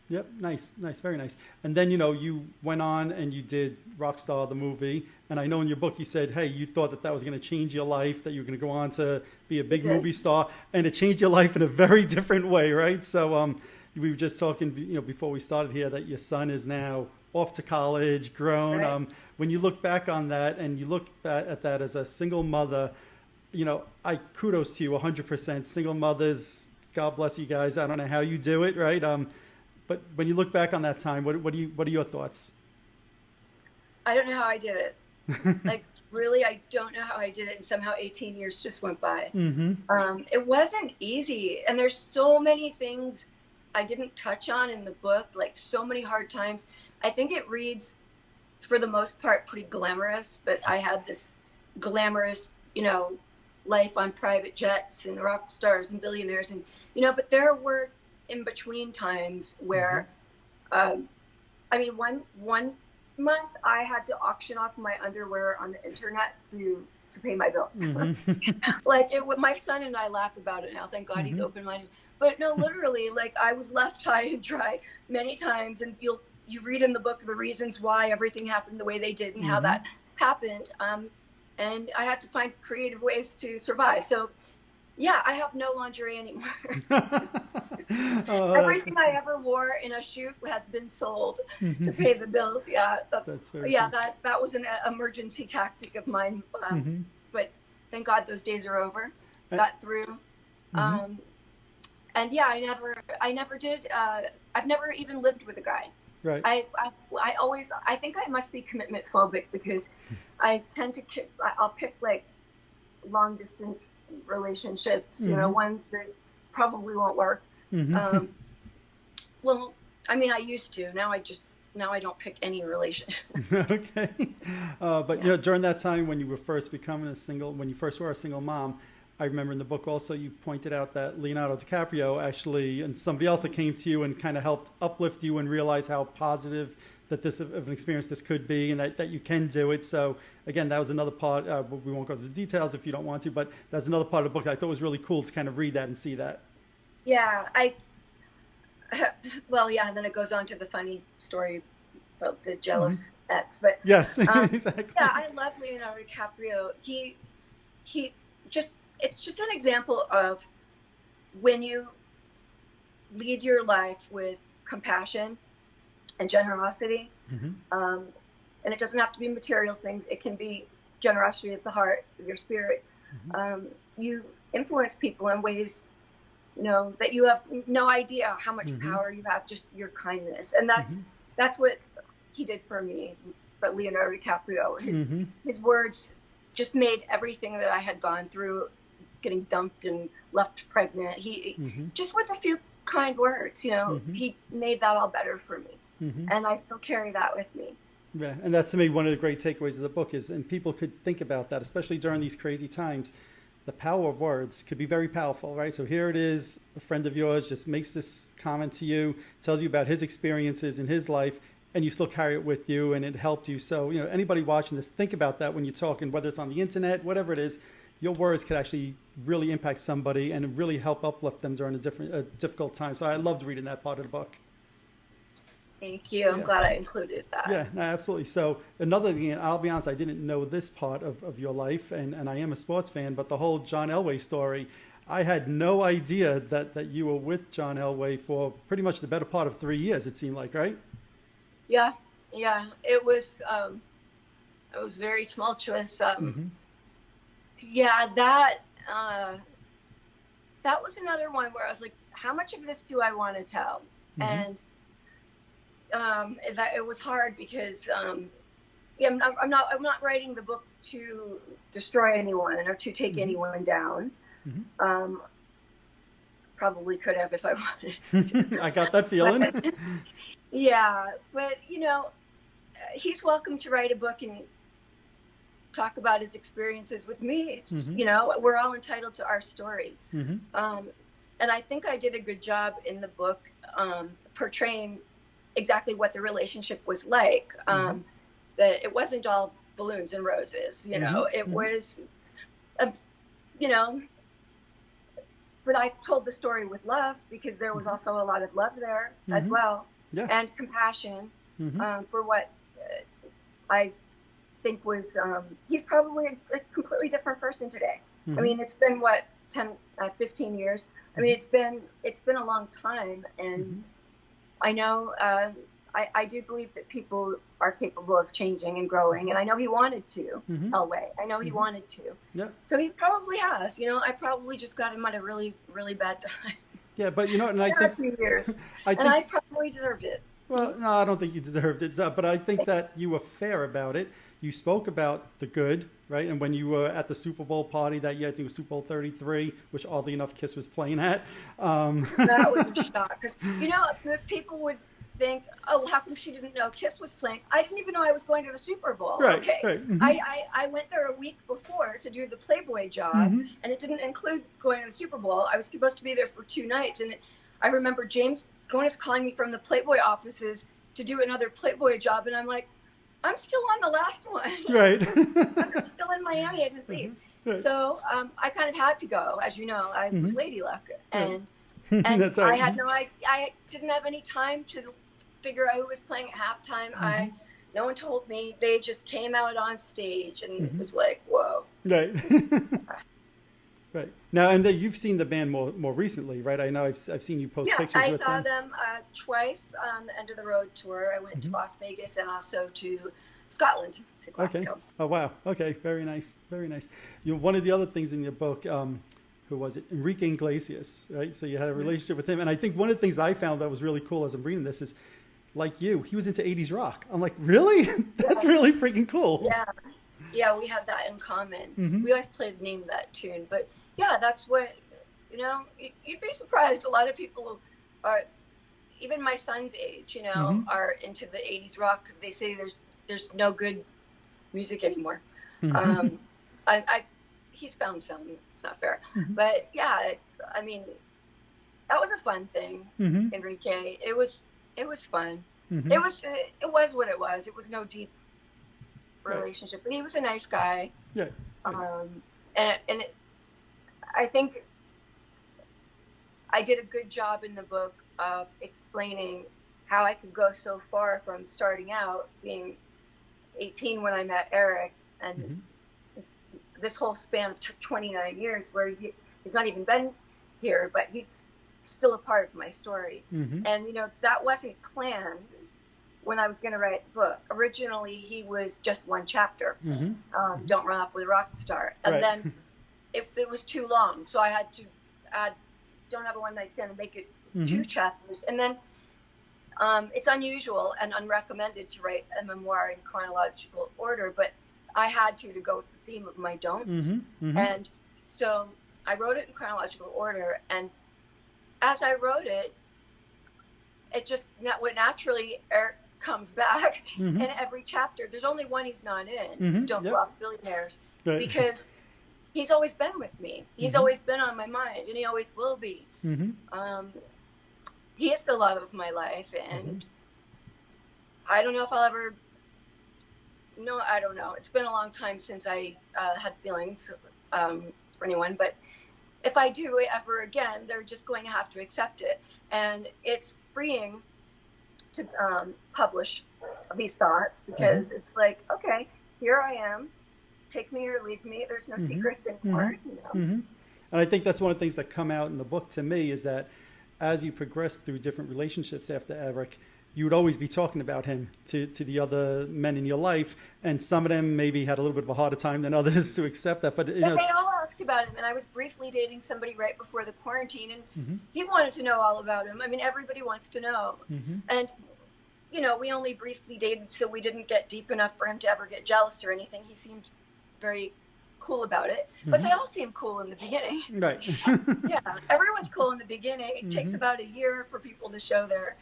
Yep, nice, very nice. And then, you know, you went on and you did Rockstar, the movie. And I know in your book you said, hey, you thought that was going to change your life, that you were going to go on to be a big movie star. And it changed your life in a very different way, right? So we were just talking, you know, before we started here, that your son is now off to college, grown. Right. When you look back on that and you look at that as a single mother, you know, I kudos to you 100%. Single mothers, God bless you guys. I don't know how you do it, right? But when you look back on that time, what are your thoughts? I don't know how I did it. Like, really, I don't know how I did it. And somehow 18 years just went by. It wasn't easy. And there's so many things I didn't touch on in the book, like so many hard times. I think it reads, for the most part, pretty glamorous. But I had this glamorous, you know, life on private jets and rock stars and billionaires. And, you know, but there were in between times where, I mean, one month I had to auction off my underwear on the internet to pay my bills. Like my son and I laugh about it now. Thank God he's open-minded. But no, literally, like I was left high and dry many times, and you read in the book the reasons why everything happened the way they did and how that happened. And I had to find creative ways to survive. So yeah, I have no lingerie anymore. Everything I ever wore in a shoot has been sold to pay the bills. Yeah, that's very yeah. true. That was an emergency tactic of mine. But thank God those days are over. Got through. And yeah, I never did. I've never even lived with a guy. Right. I think I must be commitment phobic, because I tend to I'll pick like long distance relationships, you know, ones that probably won't work. Well, I mean, I used to. Now I don't pick any relationship. Okay. But you know, during that time when you were first when you first were a single mom, I remember in the book also you pointed out that Leonardo DiCaprio actually, and somebody else that came to you and kind of helped uplift you and realize how positive that this of an experience this could be, and that you can do it. So again, that was another part. We won't go through the details if you don't want to, but that's another part of the book that I thought was really cool to kind of read that and see that. Yeah, well, yeah, and then it goes on to the funny story about the jealous ex. But yes, exactly. Yeah, I love Leonardo DiCaprio. He just it's just an example of when you lead your life with compassion and generosity. And it doesn't have to be material things. It can be generosity of the heart, of your spirit. You influence people in ways, that you have no idea how much power you have, just your kindness. And that's what he did for me. But Leonardo DiCaprio, his words just made everything that I had gone through, getting dumped and left pregnant. He just with a few kind words, he made that all better for me. And I still carry that with me. Yeah, and that's to me one of the great takeaways of the book is, and people could think about that, especially during these crazy times, the power of words could be very powerful, right? So here it is, a friend of yours just makes this comment to you, tells you about his experiences in his life, and you still carry it with you, and it helped you. So, anybody watching this, think about that when you're talking, whether it's on the internet, whatever it is, your words could actually really impact somebody and really help uplift them during a difficult time. So I loved reading that part of the book. Thank you. I'm glad I included that. Yeah, no, absolutely. So another thing, and I'll be honest, I didn't know this part of your life, and I am a sports fan, but the whole John Elway story, I had no idea that you were with John Elway for pretty much the better part of 3 years, it seemed like, right? Yeah. It was very tumultuous. Yeah, that was another one where I was like, how much of this do I want to tell? And that it was hard because I'm not writing the book to destroy anyone or to take anyone down. Probably could have if I wanted. I got that feeling. Yeah, but he's welcome to write a book and talk about his experiences with me. It's just, we're all entitled to our story. And I think I did a good job in the book portraying exactly what the relationship was like. That it wasn't all balloons and roses, it was, but I told the story with love because there was also a lot of love there as well. Yeah. And compassion for what I think was, he's probably a completely different person today. I mean, it's been 15 years. I mean, it's been a long time. And I know, I do believe that people are capable of changing and growing. And I know he wanted to, Elway. I know he wanted to. Yeah. So he probably has, I probably just got him at a really, really bad time. Yeah, but and I think, a few years, I probably deserved it. Well, no, I don't think you deserved it, but I think that you were fair about it. You spoke about the good, right? And when you were at the Super Bowl party that year, I think it was Super Bowl 33, which oddly enough, Kiss was playing at. That was a shock because people would think, oh, how come she didn't know Kiss was playing? I didn't even know I was going to the Super Bowl. Right, okay. Right. I went there a week before to do the Playboy job, and it didn't include going to the Super Bowl. I was supposed to be there for 2 nights, and I remember James Gonis calling me from the Playboy offices to do another Playboy job, and I'm like, I'm still on the last one. Right. I'm still in Miami. I didn't leave. Right. So I kind of had to go. As you know, I was Lady Luck, and That's right. I had no idea. I didn't have any time to figure out who was playing at halftime. No one told me. They just came out on stage, and it was like, whoa. Right. Right. Now, and you've seen the band more recently, right? I know I've seen you post pictures with them. I saw them twice on the End of the Road tour. I went to Las Vegas and also to Scotland, to Glasgow. Okay. Oh, wow. Okay. Very nice. Very nice. One of the other things in your book, who was it? Enrique Iglesias, right? So you had a relationship with him. And I think one of the things that I found that was really cool as I'm reading this is, like you, he was into 80s rock. I'm like, really? That's really freaking cool. Yeah. Yeah, we have that in common. We always play the name of that tune. But yeah, that's what, you'd be surprised. A lot of people are, even my son's age, are into the 80s rock because they say there's no good music anymore. He's found some. It's not fair. But yeah, that was a fun thing, Enrique. It was fun. It was what it was. It was no deep relationship, but he was a nice guy. Yeah. And I think I did a good job in the book of explaining how I could go so far from starting out being 18 when I met Eric and this whole span of 29 years where he's not even been here, but he's still a part of my story. And, you know, that wasn't planned when I was going to write the book. Originally, he was just one chapter, Don't Run Off with a Rock Star. And then it was too long, so I had to add Don't Have a One Night Stand and make it 2 chapters. And then it's unusual and unrecommended to write a memoir in chronological order, but I had to go with the theme of my don'ts. And so I wrote it in chronological order, and as I wrote it, it just what naturally comes back in every chapter. There's only one he's not in, Don't Go Off Billionaires, because he's always been with me. He's always been on my mind, and he always will be. He is the love of my life, and I don't know if I'll ever. No, I don't know. It's been a long time since I had feelings for anyone, but if I do it ever again, they're just going to have to accept it. And it's freeing to publish these thoughts, because it's like, okay, here I am. Take me or leave me. There's no secrets anymore. You know? And I think that's one of the things that come out in the book to me, is that as you progress through different relationships after Eric, you would always be talking about him to the other men in your life, and some of them maybe had a little bit of a harder time than others to accept that. But you know, they all ask about him, and I was briefly dating somebody right before the quarantine, and he wanted to know all about him. I mean, everybody wants to know, and you know, we only briefly dated, so we didn't get deep enough for him to ever get jealous or anything. He seemed very cool about it, but they all seem cool in the beginning. Right. Yeah, everyone's cool in the beginning. It takes about a year for people to show their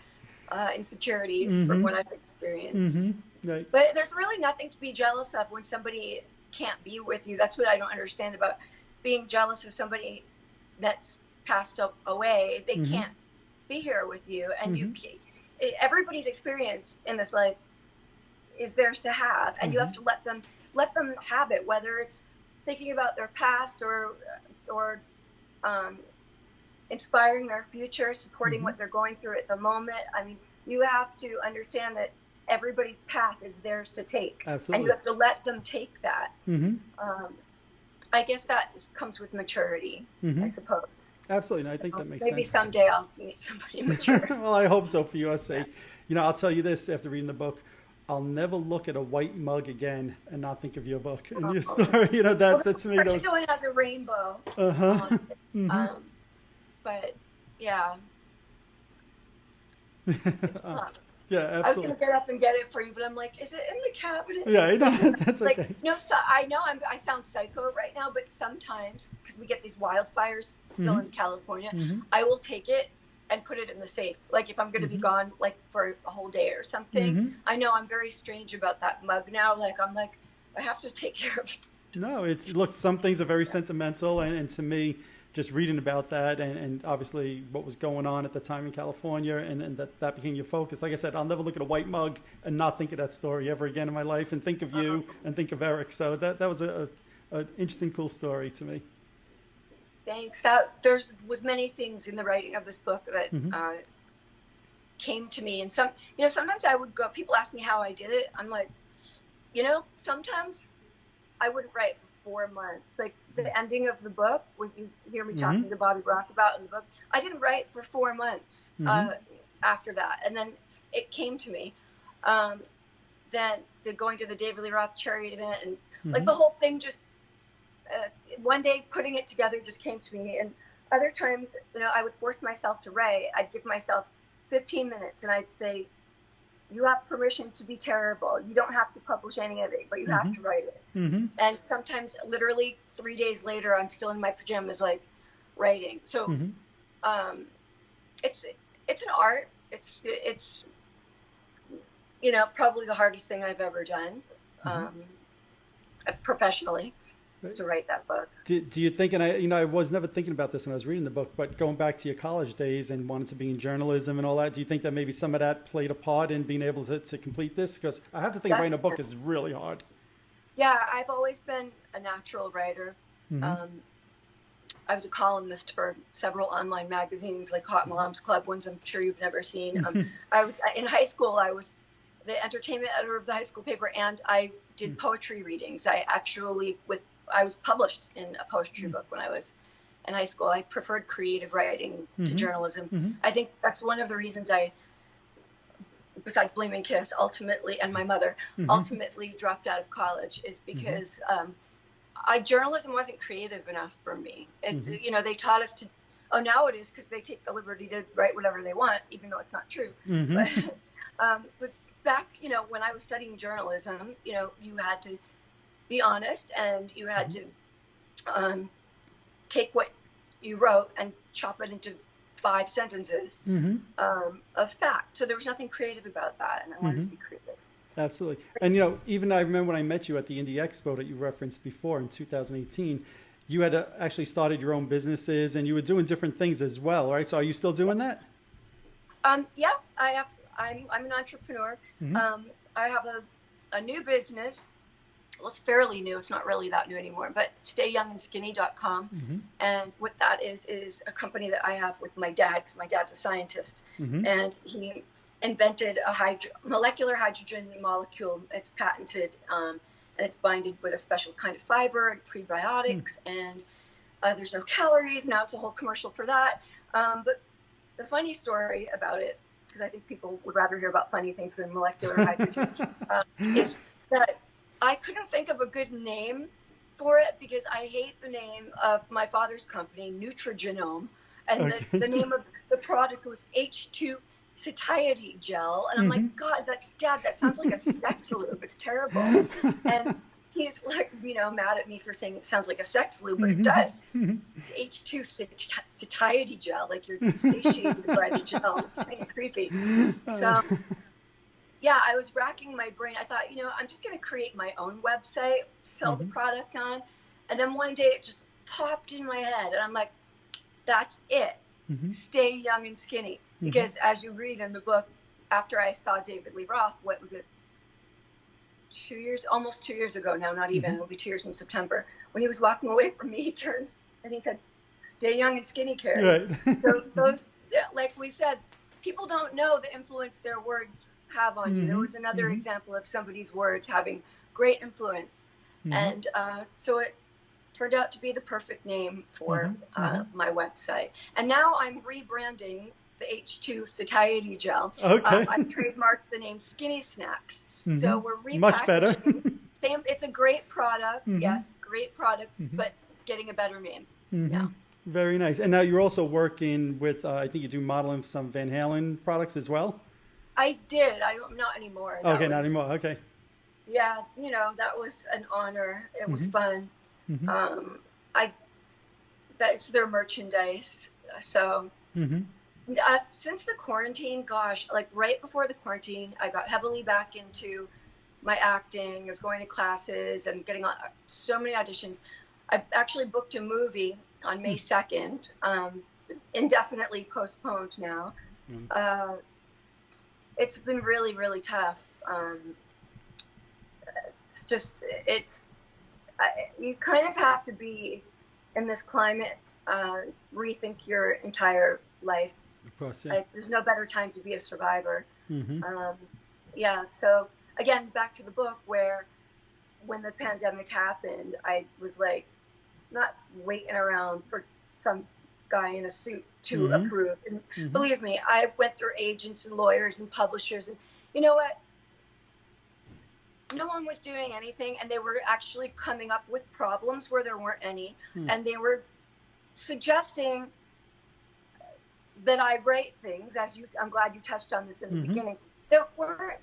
insecurities from what I've experienced. Right. But there's really nothing to be jealous of when somebody can't be with you. That's what I don't understand about being jealous of somebody that's passed away. They can't be here with you, and everybody's experience in this life is theirs to have, and you have to let them have it, whether it's thinking about their past or inspiring their future, supporting what they're going through at the moment. I mean, you have to understand that everybody's path is theirs to take. Absolutely. And you have to let them take that. I guess that comes with maturity, I suppose. Absolutely. And I think that makes maybe sense. Someday I'll meet somebody mature. Well, I hope so, for your sake. You know, I'll tell you this, after reading the book, I'll never look at a white mug again and not think of your book and your story. You know, that to me, particular one has a rainbow. But yeah, it's fun. Yeah, absolutely. I was gonna get up and get it for you, but I'm like, is it in the cabinet? Yeah, you know, that's like, okay. No, so I know I sound psycho right now, but sometimes, because we get these wildfires still in California, I will take it and put it in the safe. Like if I'm going to be gone, like for a whole day or something. I know I'm very strange about that mug now. Like I'm like, I have to take care of it. No, look, some things are very sentimental, and to me, just reading about that and obviously what was going on at the time in California, and that became your focus. Like I said, I'll never look at a white mug and not think of that story ever again in my life, and think of you and think of Eric. So that was a interesting, cool story to me. Thanks. Was many things in the writing of this book that came to me, and sometimes I would go. People ask me how I did it. I'm like, sometimes I wouldn't write for 4 months. Like the ending of the book, when you hear me talking to Bobby Brock about in the book, I didn't write for 4 months after that, and then it came to me. Then going to the David Lee Roth charity event, and like the whole thing just. One day putting it together just came to me, and other times, I would force myself to write. I'd give myself 15 minutes and I'd say, you have permission to be terrible. You don't have to publish any of it, but you have to write it. And sometimes literally 3 days later, I'm still in my pajamas, like writing. So it's an art. It's probably the hardest thing I've ever done professionally. To write that book. Do you think, and I was never thinking about this when I was reading the book, but going back to your college days and wanting to be in journalism and all that, do you think that maybe some of that played a part in being able to complete this? Because I have to think writing a book is really hard. Yeah, I've always been a natural writer. I was a columnist for several online magazines like Hot Moms Club, ones I'm sure you've never seen. I was in high school. I was the entertainment editor of the high school paper, and I did poetry readings. I actually, with I was published in a poetry book when I was in high school. I preferred creative writing to journalism. I think that's one of the reasons I, besides blaming Kiss ultimately, and my mother, ultimately dropped out of college, is because journalism wasn't creative enough for me. It's, you know, they taught us to, now it is, because they take the liberty to write whatever they want, even though it's not true. But back, you know, when I was studying journalism, you know, you had to be honest, and you had to take what you wrote and chop it into 5 sentences of fact. So there was nothing creative about that, and I wanted to be creative. Absolutely. And, you know, even I remember when I met you at the Indie Expo that you referenced before in 2018, you had actually started your own businesses, and you were doing different things as well, right? So are you still doing that? Yeah, I'm an entrepreneur. I have a new business. Well, it's fairly new. It's not really that new anymore, but stayyoungandskinny.com. And what that is a company that I have with my dad, because my dad's a scientist, and he invented a molecular hydrogen molecule. It's patented, and it's binded with a special kind of fiber and prebiotics, and there's no calories. Now it's a whole commercial for that. But the funny story about it, because I think people would rather hear about funny things than molecular hydrogen, is that I couldn't think of a good name for it, because I hate the name of my father's company, Nutrigenome, and the name of the product was H2 satiety gel, and I'm like, God, Dad, that sounds like a sex lube. It's terrible. And he's like, you know, mad at me for saying it sounds like a sex lube, but it does. It's H2 satiety gel, like you're satiated by the gel. It's kind of creepy. So yeah, I was racking my brain. I thought, you know, I'm just going to create my own website, sell the product on. And then one day it just popped in my head, and I'm like, that's it. Stay young and skinny. Because as you read in the book, after I saw David Lee Roth, what was it? Almost 2 years ago now, not even, it'll be 2 years in September. When he was walking away from me, he turns and he said, stay young and skinny, Carrie. Right. So those, like we said, people don't know the influence their words have on you. There was another example of somebody's words having great influence. And so it turned out to be the perfect name for my website. And now I'm rebranding the H2 satiety gel. Okay. I've trademarked the name Skinny Snacks. So we're repackaging. Much better. It's a great product. Yes, great product, but getting a better name. Yeah. Very nice. And now you're also working with, I think you do modeling for some Van Halen products as well? I did. Not anymore. Okay, not anymore. Okay. Yeah, you know, that was an honor. It was fun. That's their merchandise. So since the quarantine, gosh, like right before the quarantine, I got heavily back into my acting. I was going to classes and getting so many auditions. I actually booked a movie on May 2nd, indefinitely postponed now. It's been really, really tough. It's just, you kind of have to be in this climate, rethink your entire life. Of course, yeah. There's no better time to be a survivor. Yeah, so again, back to the book, where when the pandemic happened, I was like, not waiting around for some guy in a suit to approve. And believe me, I went through agents and lawyers and publishers, and you know what? No one was doing anything, and they were actually coming up with problems where there weren't any. And they were suggesting that I write things, I'm glad you touched on this in the beginning, that weren't,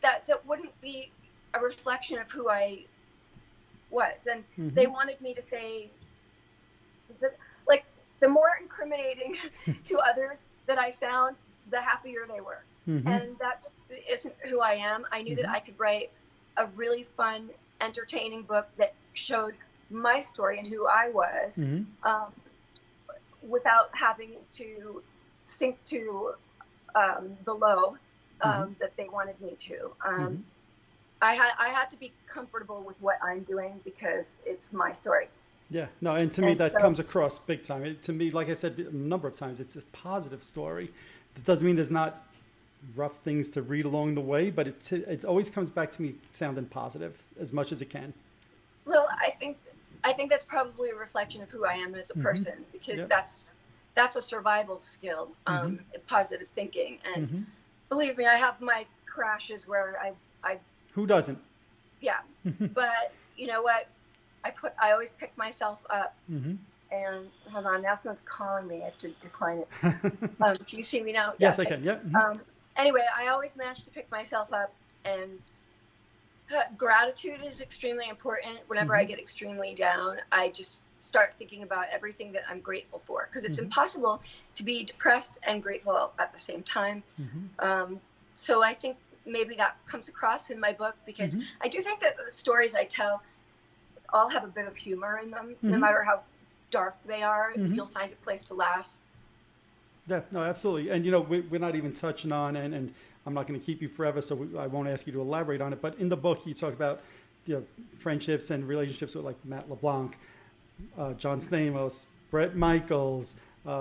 that wouldn't be a reflection of who I was. And they wanted me to say that, like, the more incriminating to others that I sound, the happier they were. And that just isn't who I am. I knew that I could write a really fun, entertaining book that showed my story and who I was, without having to sink to the low that they wanted me to. I had to be comfortable with what I'm doing because it's my story. Yeah, no, and to me that comes across big time. To me, like I said a number of times, it's a positive story. That doesn't mean there's not rough things to read along the way, but it always comes back to me sounding positive as much as it can. Well, I think I think that's probably a reflection of who I am as a person, because that's a survival skill, positive thinking. And believe me, I have my crashes where I Who doesn't? yeah, but you know what? I always pick myself up. And hold on, now someone's calling me. I have to decline it. Can you see me now? Yes, okay. I can. Yeah. Anyway, I always manage to pick myself up, and gratitude is extremely important. Whenever I get extremely down, I just start thinking about everything that I'm grateful for, because it's impossible to be depressed and grateful at the same time. So I think maybe that comes across in my book, because I do think that the stories I tell all have a bit of humor in them, no matter how dark they are. You'll find a place to laugh. Yeah, no, absolutely. And, we're not even touching on, and I'm not going to keep you forever, so I won't ask you to elaborate on it. But in the book, you talk about, friendships and relationships with like Matt LeBlanc, John Stamos, Bret Michaels,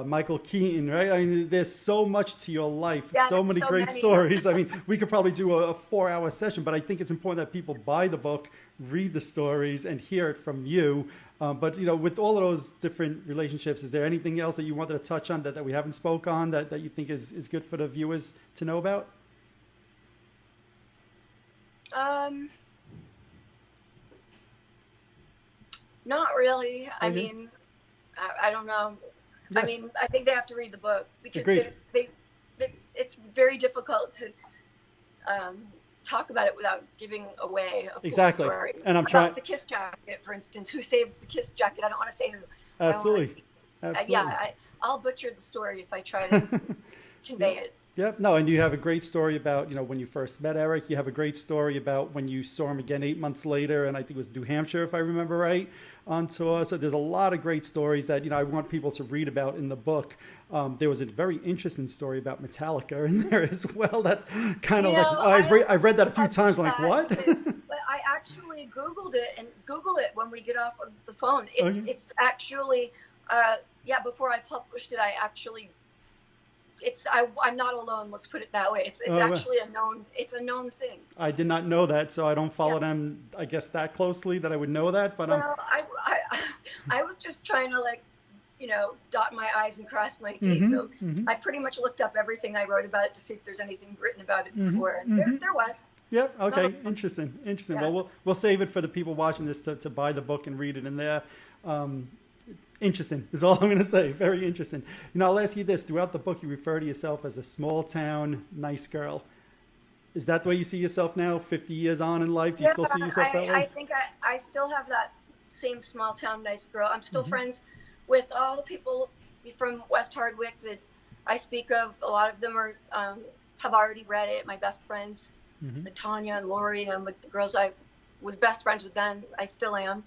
Michael Keaton, right? I mean, there's so much to your life, so many great stories. I mean, we could probably do a 4-hour session, but I think it's important that people buy the book, read the stories, and hear it from you. But, with all of those different relationships, is there anything else that you wanted to touch on that we haven't spoke on that you think is good for the viewers to know about? Not really. Okay. I mean, I don't know. Yeah. I mean, I think they have to read the book, because it's very difficult to talk about it without giving away a full story. And I'm trying the kiss jacket, for instance. Who saved the kiss jacket? I don't want to say who. Absolutely. I'll butcher the story if I try to convey it. Yep. No, and you have a great story about, when you first met Eric. You have a great story about when you saw him again 8 months later, and I think it was New Hampshire, if I remember right, on tour. So there's a lot of great stories that, I want people to read about in the book. There was a very interesting story about Metallica in there as well. That kind of I read that a few times. I'm like, what? But I actually Googled it, and Google it when we get off of the phone. It's actually, before I published it, I'm not alone. Let's put it that way. It's actually a known thing. I did not know that, so I don't follow them, I guess, that closely that I would know that. But I was just trying to dot my I's and cross my T's. So I pretty much looked up everything I wrote about it to see if there's anything written about it before. And there was. Yep. Okay. Interesting. Yeah. Well, we'll save it for the people watching this to buy the book and read it in there. Interesting is all I'm going to say. Very interesting. I'll ask you this. Throughout the book, you refer to yourself as a small town nice girl. Is that the way you see yourself now, 50 years on in life? Do you still see yourself that way? I think I still have that same small town nice girl. I'm still friends with all the people from West Hardwick that I speak of. A lot of them have already read it. My best friends, Tanya and Lori, and with the girls I was best friends with then. I still am.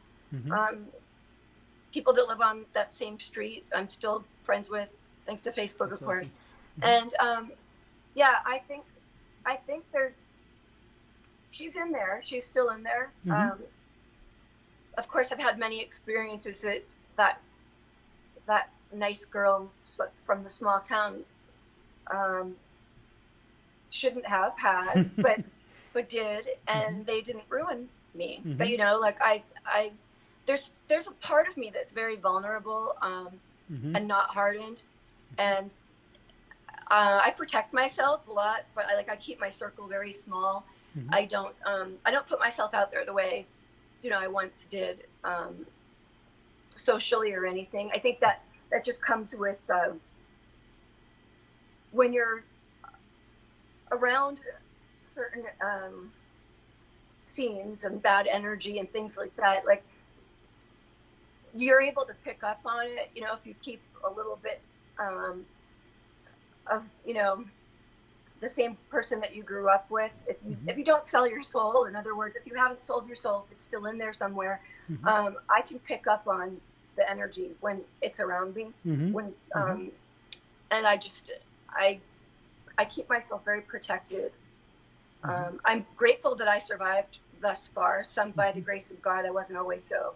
People that live on that same street, I'm still friends with, thanks to Facebook, of course. Awesome. And I think she's in there. She's still in there. Of course, I've had many experiences that nice girl from the small town shouldn't have had, but did, and they didn't ruin me. But there's a part of me that's very vulnerable and not hardened, and I protect myself a lot. But I keep my circle very small. I don't put myself out there the way I once did, socially or anything. I think that just comes with when you're around certain scenes and bad energy and things like that. You're able to pick up on it, if you keep a little bit of, the same person that you grew up with. If you don't sell your soul, in other words, if you haven't sold your soul, if it's still in there somewhere, I can pick up on the energy when it's around me. And I keep myself very protected. I'm grateful that I survived thus far. Some by the grace of God, I wasn't always so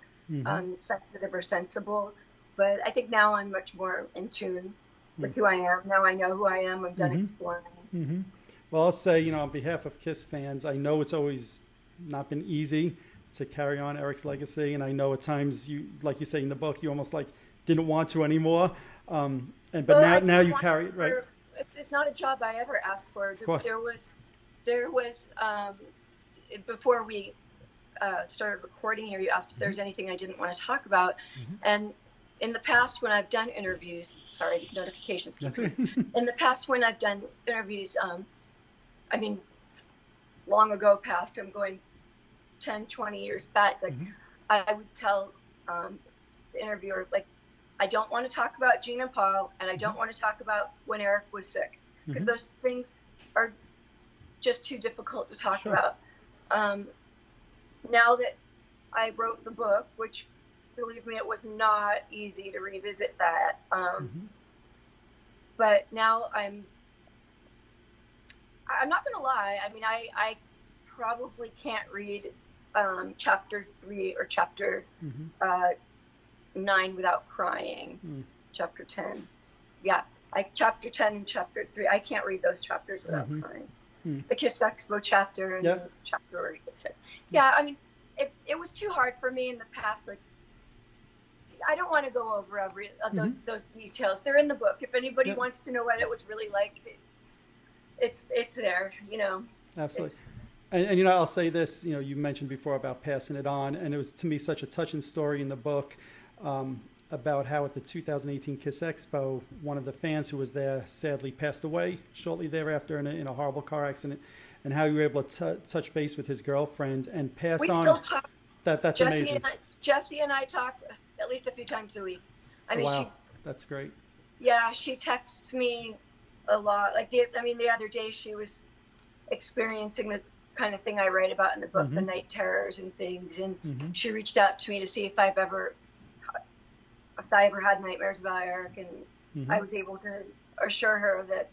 sensitive or sensible, but I think now I'm much more in tune with who I am. Now I know who I am. I'm done exploring. Well, I'll say, on behalf of KISS fans, I know it's always not been easy to carry on Eric's legacy. And I know at times you, like you say in the book, you almost like didn't want to anymore. But now you carry it, right? It's not a job I ever asked for. Of course. There was before we started recording here, you asked if there's anything I didn't want to talk about. And in the past, when I've done interviews, sorry, these notifications keep in the past, when I've done interviews, I mean, long ago past, I'm going 10, 20 years back, like I would tell the interviewer, like, I don't want to talk about Gene and Paul, and I don't want to talk about when Eric was sick, because those things are just too difficult to talk about. Now that I wrote the book, which, believe me, it was not easy to revisit that. But now I'm not going to lie. I mean, I probably can't read chapter 3 or chapter 9 without crying. Chapter 10. Yeah. Chapter 10 and chapter 3, I can't read those chapters without crying. The Kiss Expo chapter and the chapter where he gets it. Yeah, I mean, it was too hard for me in the past. Like, I don't want to go over every those details. They're in the book. If anybody wants to know what it was really like, it's there. You know. Absolutely. And you know, I'll say this. You know, you mentioned before about passing it on, and it was to me such a touching story in the book about how at the 2018 Kiss Expo, one of the fans who was there sadly passed away shortly thereafter in a horrible car accident, and how you were able to touch base with his girlfriend and pass on. We still talk. That's Jesse amazing. Jesse and I talk at least a few times a week. I mean, wow, that's great. Yeah, she texts me a lot. Like the other day she was experiencing the kind of thing I write about in the book, the night terrors and things, and she reached out to me to see if I ever had nightmares about Eric, and I was able to assure her that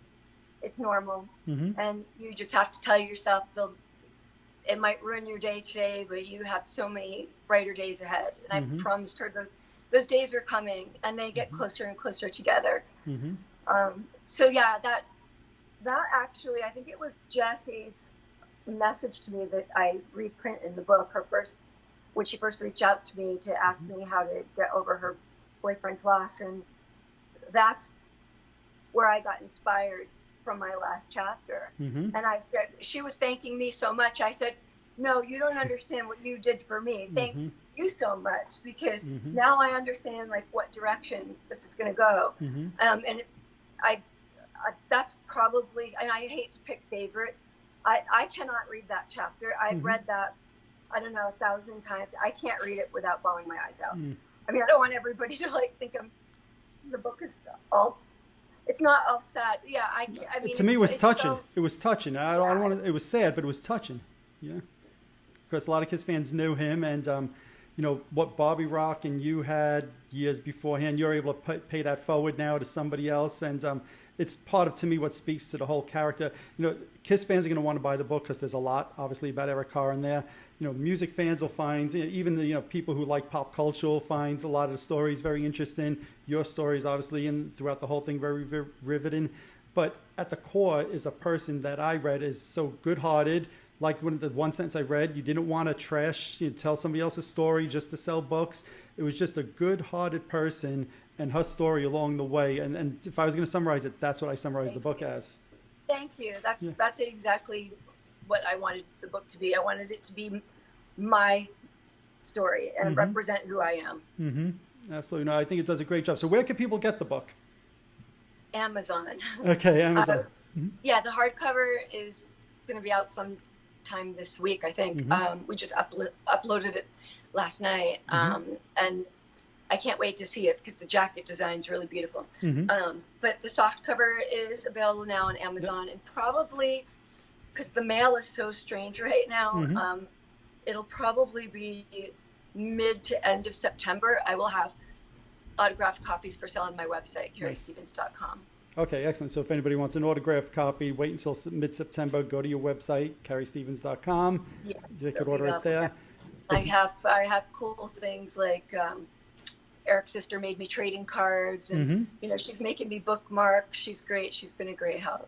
it's normal, and you just have to tell yourself it might ruin your day today, but you have so many brighter days ahead. And I promised her those days are coming, and they get closer and closer together. So yeah, that actually, I think it was Jesse's message to me that I reprint in the book. When she first reached out to me to ask me how to get over her boyfriend's loss, and that's where I got inspired from my last chapter. And I said, she was thanking me so much. I said, no, you don't understand what you did for me. Thank you so much, because now I understand like what direction this is going to go. And that's probably, and I hate to pick favorites. I cannot read that chapter. I've read that, I don't know, 1,000 times. I can't read it without bawling my eyes out. I mean, I don't want everybody to like think the book is all, it's not all sad. Yeah, I mean, to me, it was touching. It was touching. I don't want to. It was sad, but it was touching. Yeah, because a lot of Kiss fans knew him, and you know what Bobby Rock and you had years beforehand. You're able to pay that forward now to somebody else, and it's part of, to me, what speaks to the whole character. You know, Kiss fans are going to want to buy the book because there's a lot, obviously, about Eric Carr in there. You know, music fans will find, even the people who like pop culture will find a lot of the stories very interesting. Your stories, obviously, and throughout the whole thing, very riveting. But at the core is a person that I read is so good-hearted. Like the one sentence I read, you didn't want to tell somebody else's story just to sell books. It was just a good-hearted person and her story along the way. And if I was going to summarize it, that's what I summarized the book as. Thank you. That's exactly what I wanted the book to be. I wanted it to be my story and represent who I am. Absolutely. No, I think it does a great job. So where can people get the book? Amazon. Okay, Amazon. Yeah, the hardcover is going to be out sometime this week, I think. We just uploaded it last night, and I can't wait to see it because the jacket design is really beautiful. But the soft cover is available now on Amazon, and probably, because the mail is so strange right now, it'll probably be mid to end of September. I will have autographed copies for sale on my website, carriestevens.com. Okay, excellent. So if anybody wants an autographed copy, wait until mid-September. Go to your website, carriestevens.com. Yeah, they could order it there. I have cool things like Eric's sister made me trading cards, and she's making me bookmarks. She's great. She's been a great help.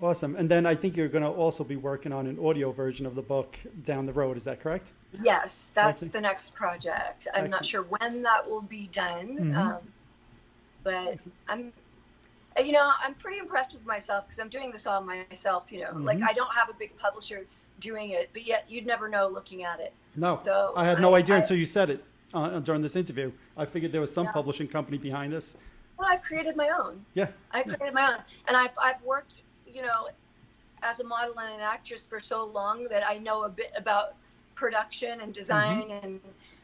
Awesome. And then I think you're going to also be working on an audio version of the book down the road. Is that correct? Yes, that's the next project. I'm not Excellent. sure when that will be done, but Excellent. I'm pretty impressed with myself because I'm doing this all myself. Like I don't have a big publisher doing it, but yet you'd never know looking at it. No, So I had no idea until you said it during this interview. I figured there was some Yeah. publishing company behind this. Well, I've created my own. Yeah. I created my own, and I've worked, as a model and an actress for so long that I know a bit about production and design, and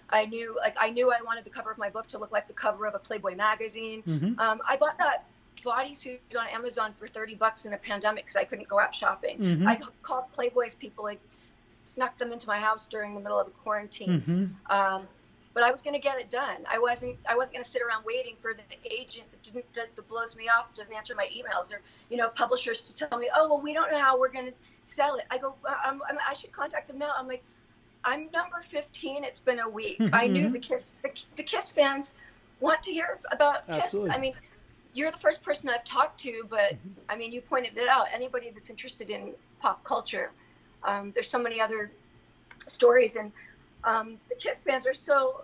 I knew I wanted the cover of my book to look like the cover of a Playboy magazine. I bought that bodysuit on Amazon for $30 in a pandemic because I couldn't go out shopping. I called Playboy's people, like snuck them into my house during the middle of the quarantine. But I was going to get it done. I wasn't going to sit around waiting for the agent that blows me off, doesn't answer my emails, or publishers to tell me, oh well, we don't know how we're going to sell it. I go, I should contact them now. I'm like, I'm number 15. It's been a week. I knew the Kiss fans want to hear about Kiss. Absolutely. I mean, you're the first person I've talked to, but I mean, you pointed it out. Anybody that's interested in pop culture, there's so many other stories, and the Kiss fans are so,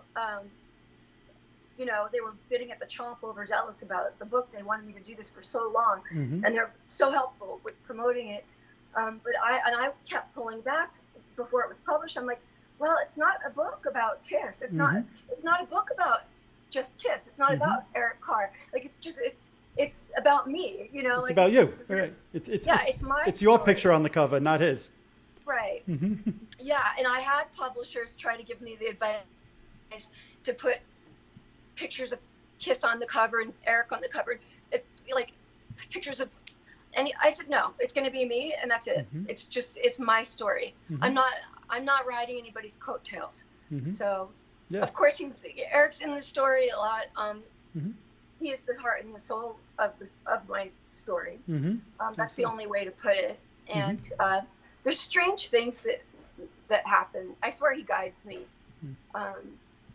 they were bidding at the chomp overzealous about the book. They wanted me to do this for so long, and they're so helpful with promoting it. But I kept pulling back before it was published. I'm like, well, it's not a book about Kiss. It's not a book about just Kiss. It's not about Eric Carr. Like it's about me. It's about you. Right. It's my. It's your story. picture on the cover, not his. Right. Yeah, and I had publishers try to give me the advice to put pictures of Kiss on the cover and Eric on the cover, like pictures of, and I said no, it's going to be me, and that's it. It's my story. I'm not riding anybody's coattails. So, of course, Eric's in the story a lot. He is the heart and the soul of my story. That's the only way to put it. And there's strange things that happen. I swear he guides me.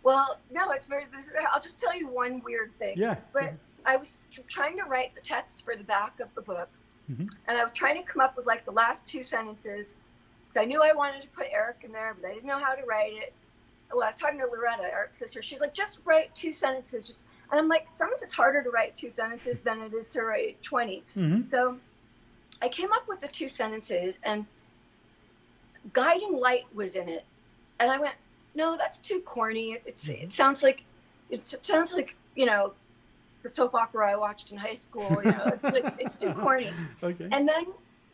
Well, no, I'll just tell you one weird thing. Yeah. But I was trying to write the text for the back of the book, and I was trying to come up with like the last two sentences, because I knew I wanted to put Eric in there, but I didn't know how to write it. Well, I was talking to Loretta, Eric's sister. She's like, just write two sentences. And I'm like, sometimes it's harder to write two sentences than it is to write 20. So I came up with the two sentences, and guiding light was in it, and I went, no, that's too corny. It sounds like the soap opera I watched in high school. It's too corny. Okay. And then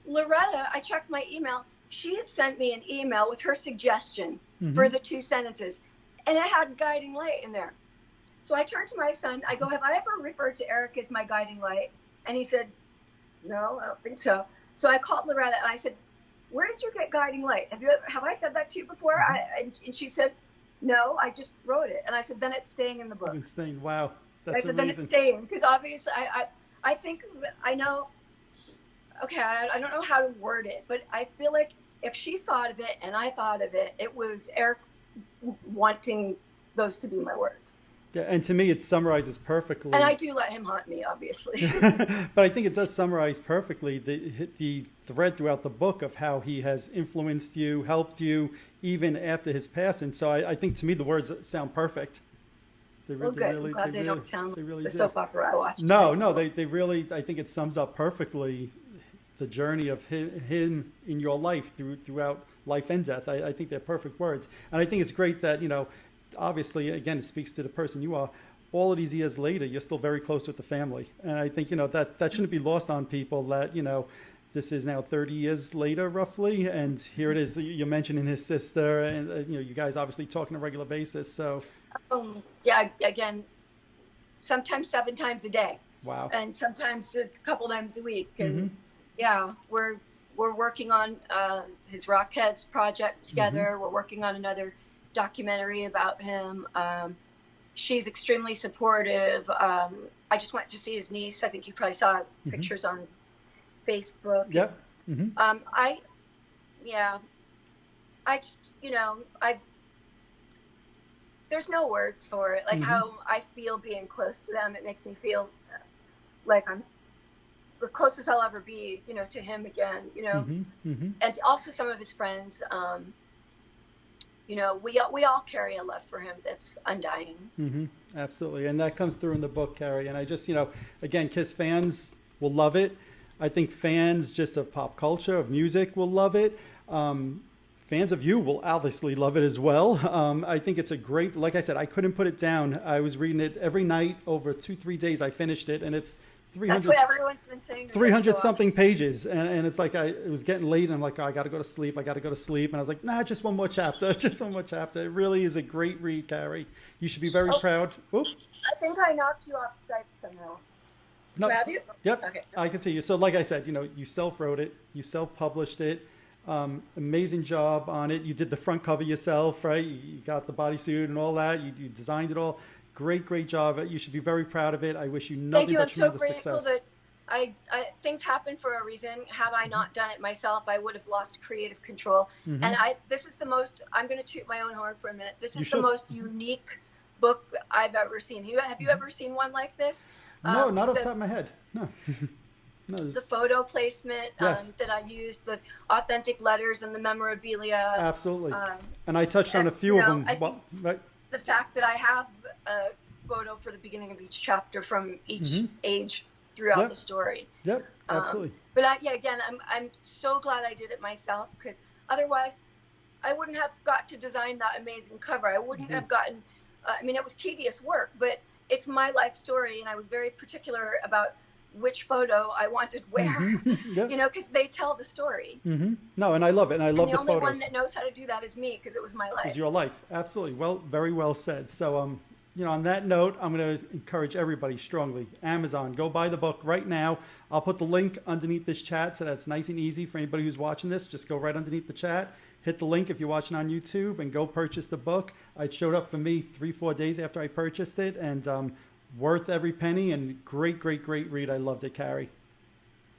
Loretta, I checked my email. She had sent me an email with her suggestion for the two sentences, and it had guiding light in there. So I turned to my son. I go, have I ever referred to Eric as my guiding light? And he said, no, I don't think so. So I called Loretta and I said, where did you get guiding light? Have I said that to you before? And she said, no, I just wrote it. And I said, then it's staying in the book. It's staying. Wow. I said, then it's staying, because obviously I think I know. Okay, I don't know how to word it, but I feel like if she thought of it and I thought of it, it was Eric wanting those to be my words. Yeah, and to me, it summarizes perfectly. And I do let him haunt me, obviously. But I think it does summarize perfectly the thread throughout the book of how he has influenced you, helped you, even after his passing. So I think, to me, the words sound perfect. Good. I'm glad they don't sound like the soap opera I watched. No, they really, I think it sums up perfectly the journey of him in your life throughout life and death. I think they're perfect words. And I think it's great that, obviously, again, it speaks to the person you are. All of these years later, you're still very close with the family. And I think, that shouldn't be lost on people that, this is now 30 years later, roughly. And here it is, you're mentioning his sister, and, you guys obviously talk on a regular basis. So, yeah, again, sometimes 7 times a day. Wow. And sometimes a couple times a week. And yeah, we're working on his Rockheads project together. We're working on another documentary about him. She's extremely supportive. I just went to see his niece. I think you probably saw pictures on Facebook. Yep. I just, there's no words for it. Like how I feel being close to them. It makes me feel like the closest I'll ever be, to him again, and also some of his friends. We all carry a love for him that's undying. Absolutely. And that comes through in the book, Carrie. And I just, again, Kiss fans will love it. I think fans just of pop culture, of music will love it. Fans of you will obviously love it as well. I think it's a great, like I said, I couldn't put it down. I was reading it every night over 2-3 days. I finished it, and it's 300. That's what everyone's been saying. 300 something pages. And it's like, it was getting late, and I'm like, oh, I got to go to sleep. And I was like, nah, just one more chapter. Just one more chapter. It really is a great read, Carrie. You should be very proud. Oop. I think I knocked you off Skype somehow. No, have you? Yep. Okay. I can see you. So like I said, you self-wrote it. You self-published it. Amazing job on it. You did the front cover yourself, right? You got the bodysuit and all that. You designed it all. Great job. You should be very proud of it. I wish you nothing but tremendous success. I'm so grateful that things happen for a reason. Had I not done it myself, I would have lost creative control. And this is the most, I'm going to toot my own horn for a minute. This is the most unique book I've ever seen. Have you ever seen one like this? No, not off the top of my head. No. The photo placement that I used, the authentic letters and the memorabilia. Absolutely. And I touched on a few of them. Right. The fact that I have a photo for the beginning of each chapter from each age throughout the story. Yep, absolutely. But again, I'm so glad I did it myself, because otherwise I wouldn't have got to design that amazing cover. I wouldn't have gotten, it was tedious work, but it's my life story, and I was very particular about which photo I wanted where, because they tell the story. No, and I love it, and I love the photos. The only one that knows how to do that is me, because it was my life. It's your life, absolutely. Well, very well said. So, on that note, I'm going to encourage everybody strongly. Amazon, go buy the book right now. I'll put the link underneath this chat, so that's nice and easy for anybody who's watching this. Just go right underneath the chat, hit the link if you're watching on YouTube, and go purchase the book. It showed up for me 3-4 days after I purchased it, and worth every penny, and great read. I loved it, Carrie.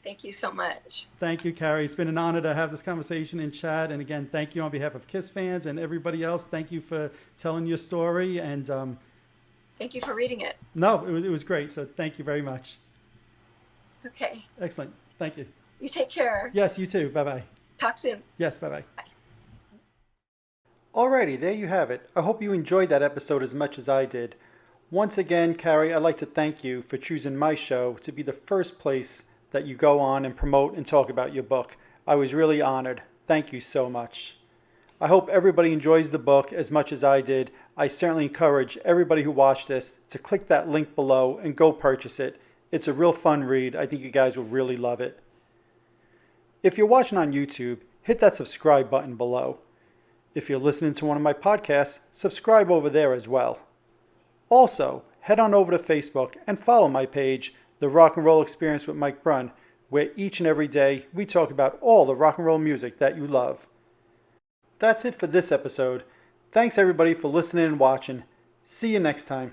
Thank you so much. Thank you, Carrie. It's been an honor to have this conversation in chat. And again, thank you on behalf of Kiss fans and everybody else. Thank you for telling your story. And thank you for reading it. No, it was great. So thank you very much. Okay. Excellent. Thank you. You take care. Yes, you too. Bye-bye. Talk soon. Yes, bye-bye. Bye. Alrighty, there you have it. I hope you enjoyed that episode as much as I did. Once again, Carrie, I'd like to thank you for choosing my show to be the first place that you go on and promote and talk about your book. I was really honored. Thank you so much. I hope everybody enjoys the book as much as I did. I certainly encourage everybody who watched this to click that link below and go purchase it. It's a real fun read. I think you guys will really love it. If you're watching on YouTube, hit that subscribe button below. If you're listening to one of my podcasts, subscribe over there as well. Also, head on over to Facebook and follow my page, The Rock and Roll Experience with Mike Brunn, where each and every day we talk about all the rock and roll music that you love. That's it for this episode. Thanks everybody for listening and watching. See you next time.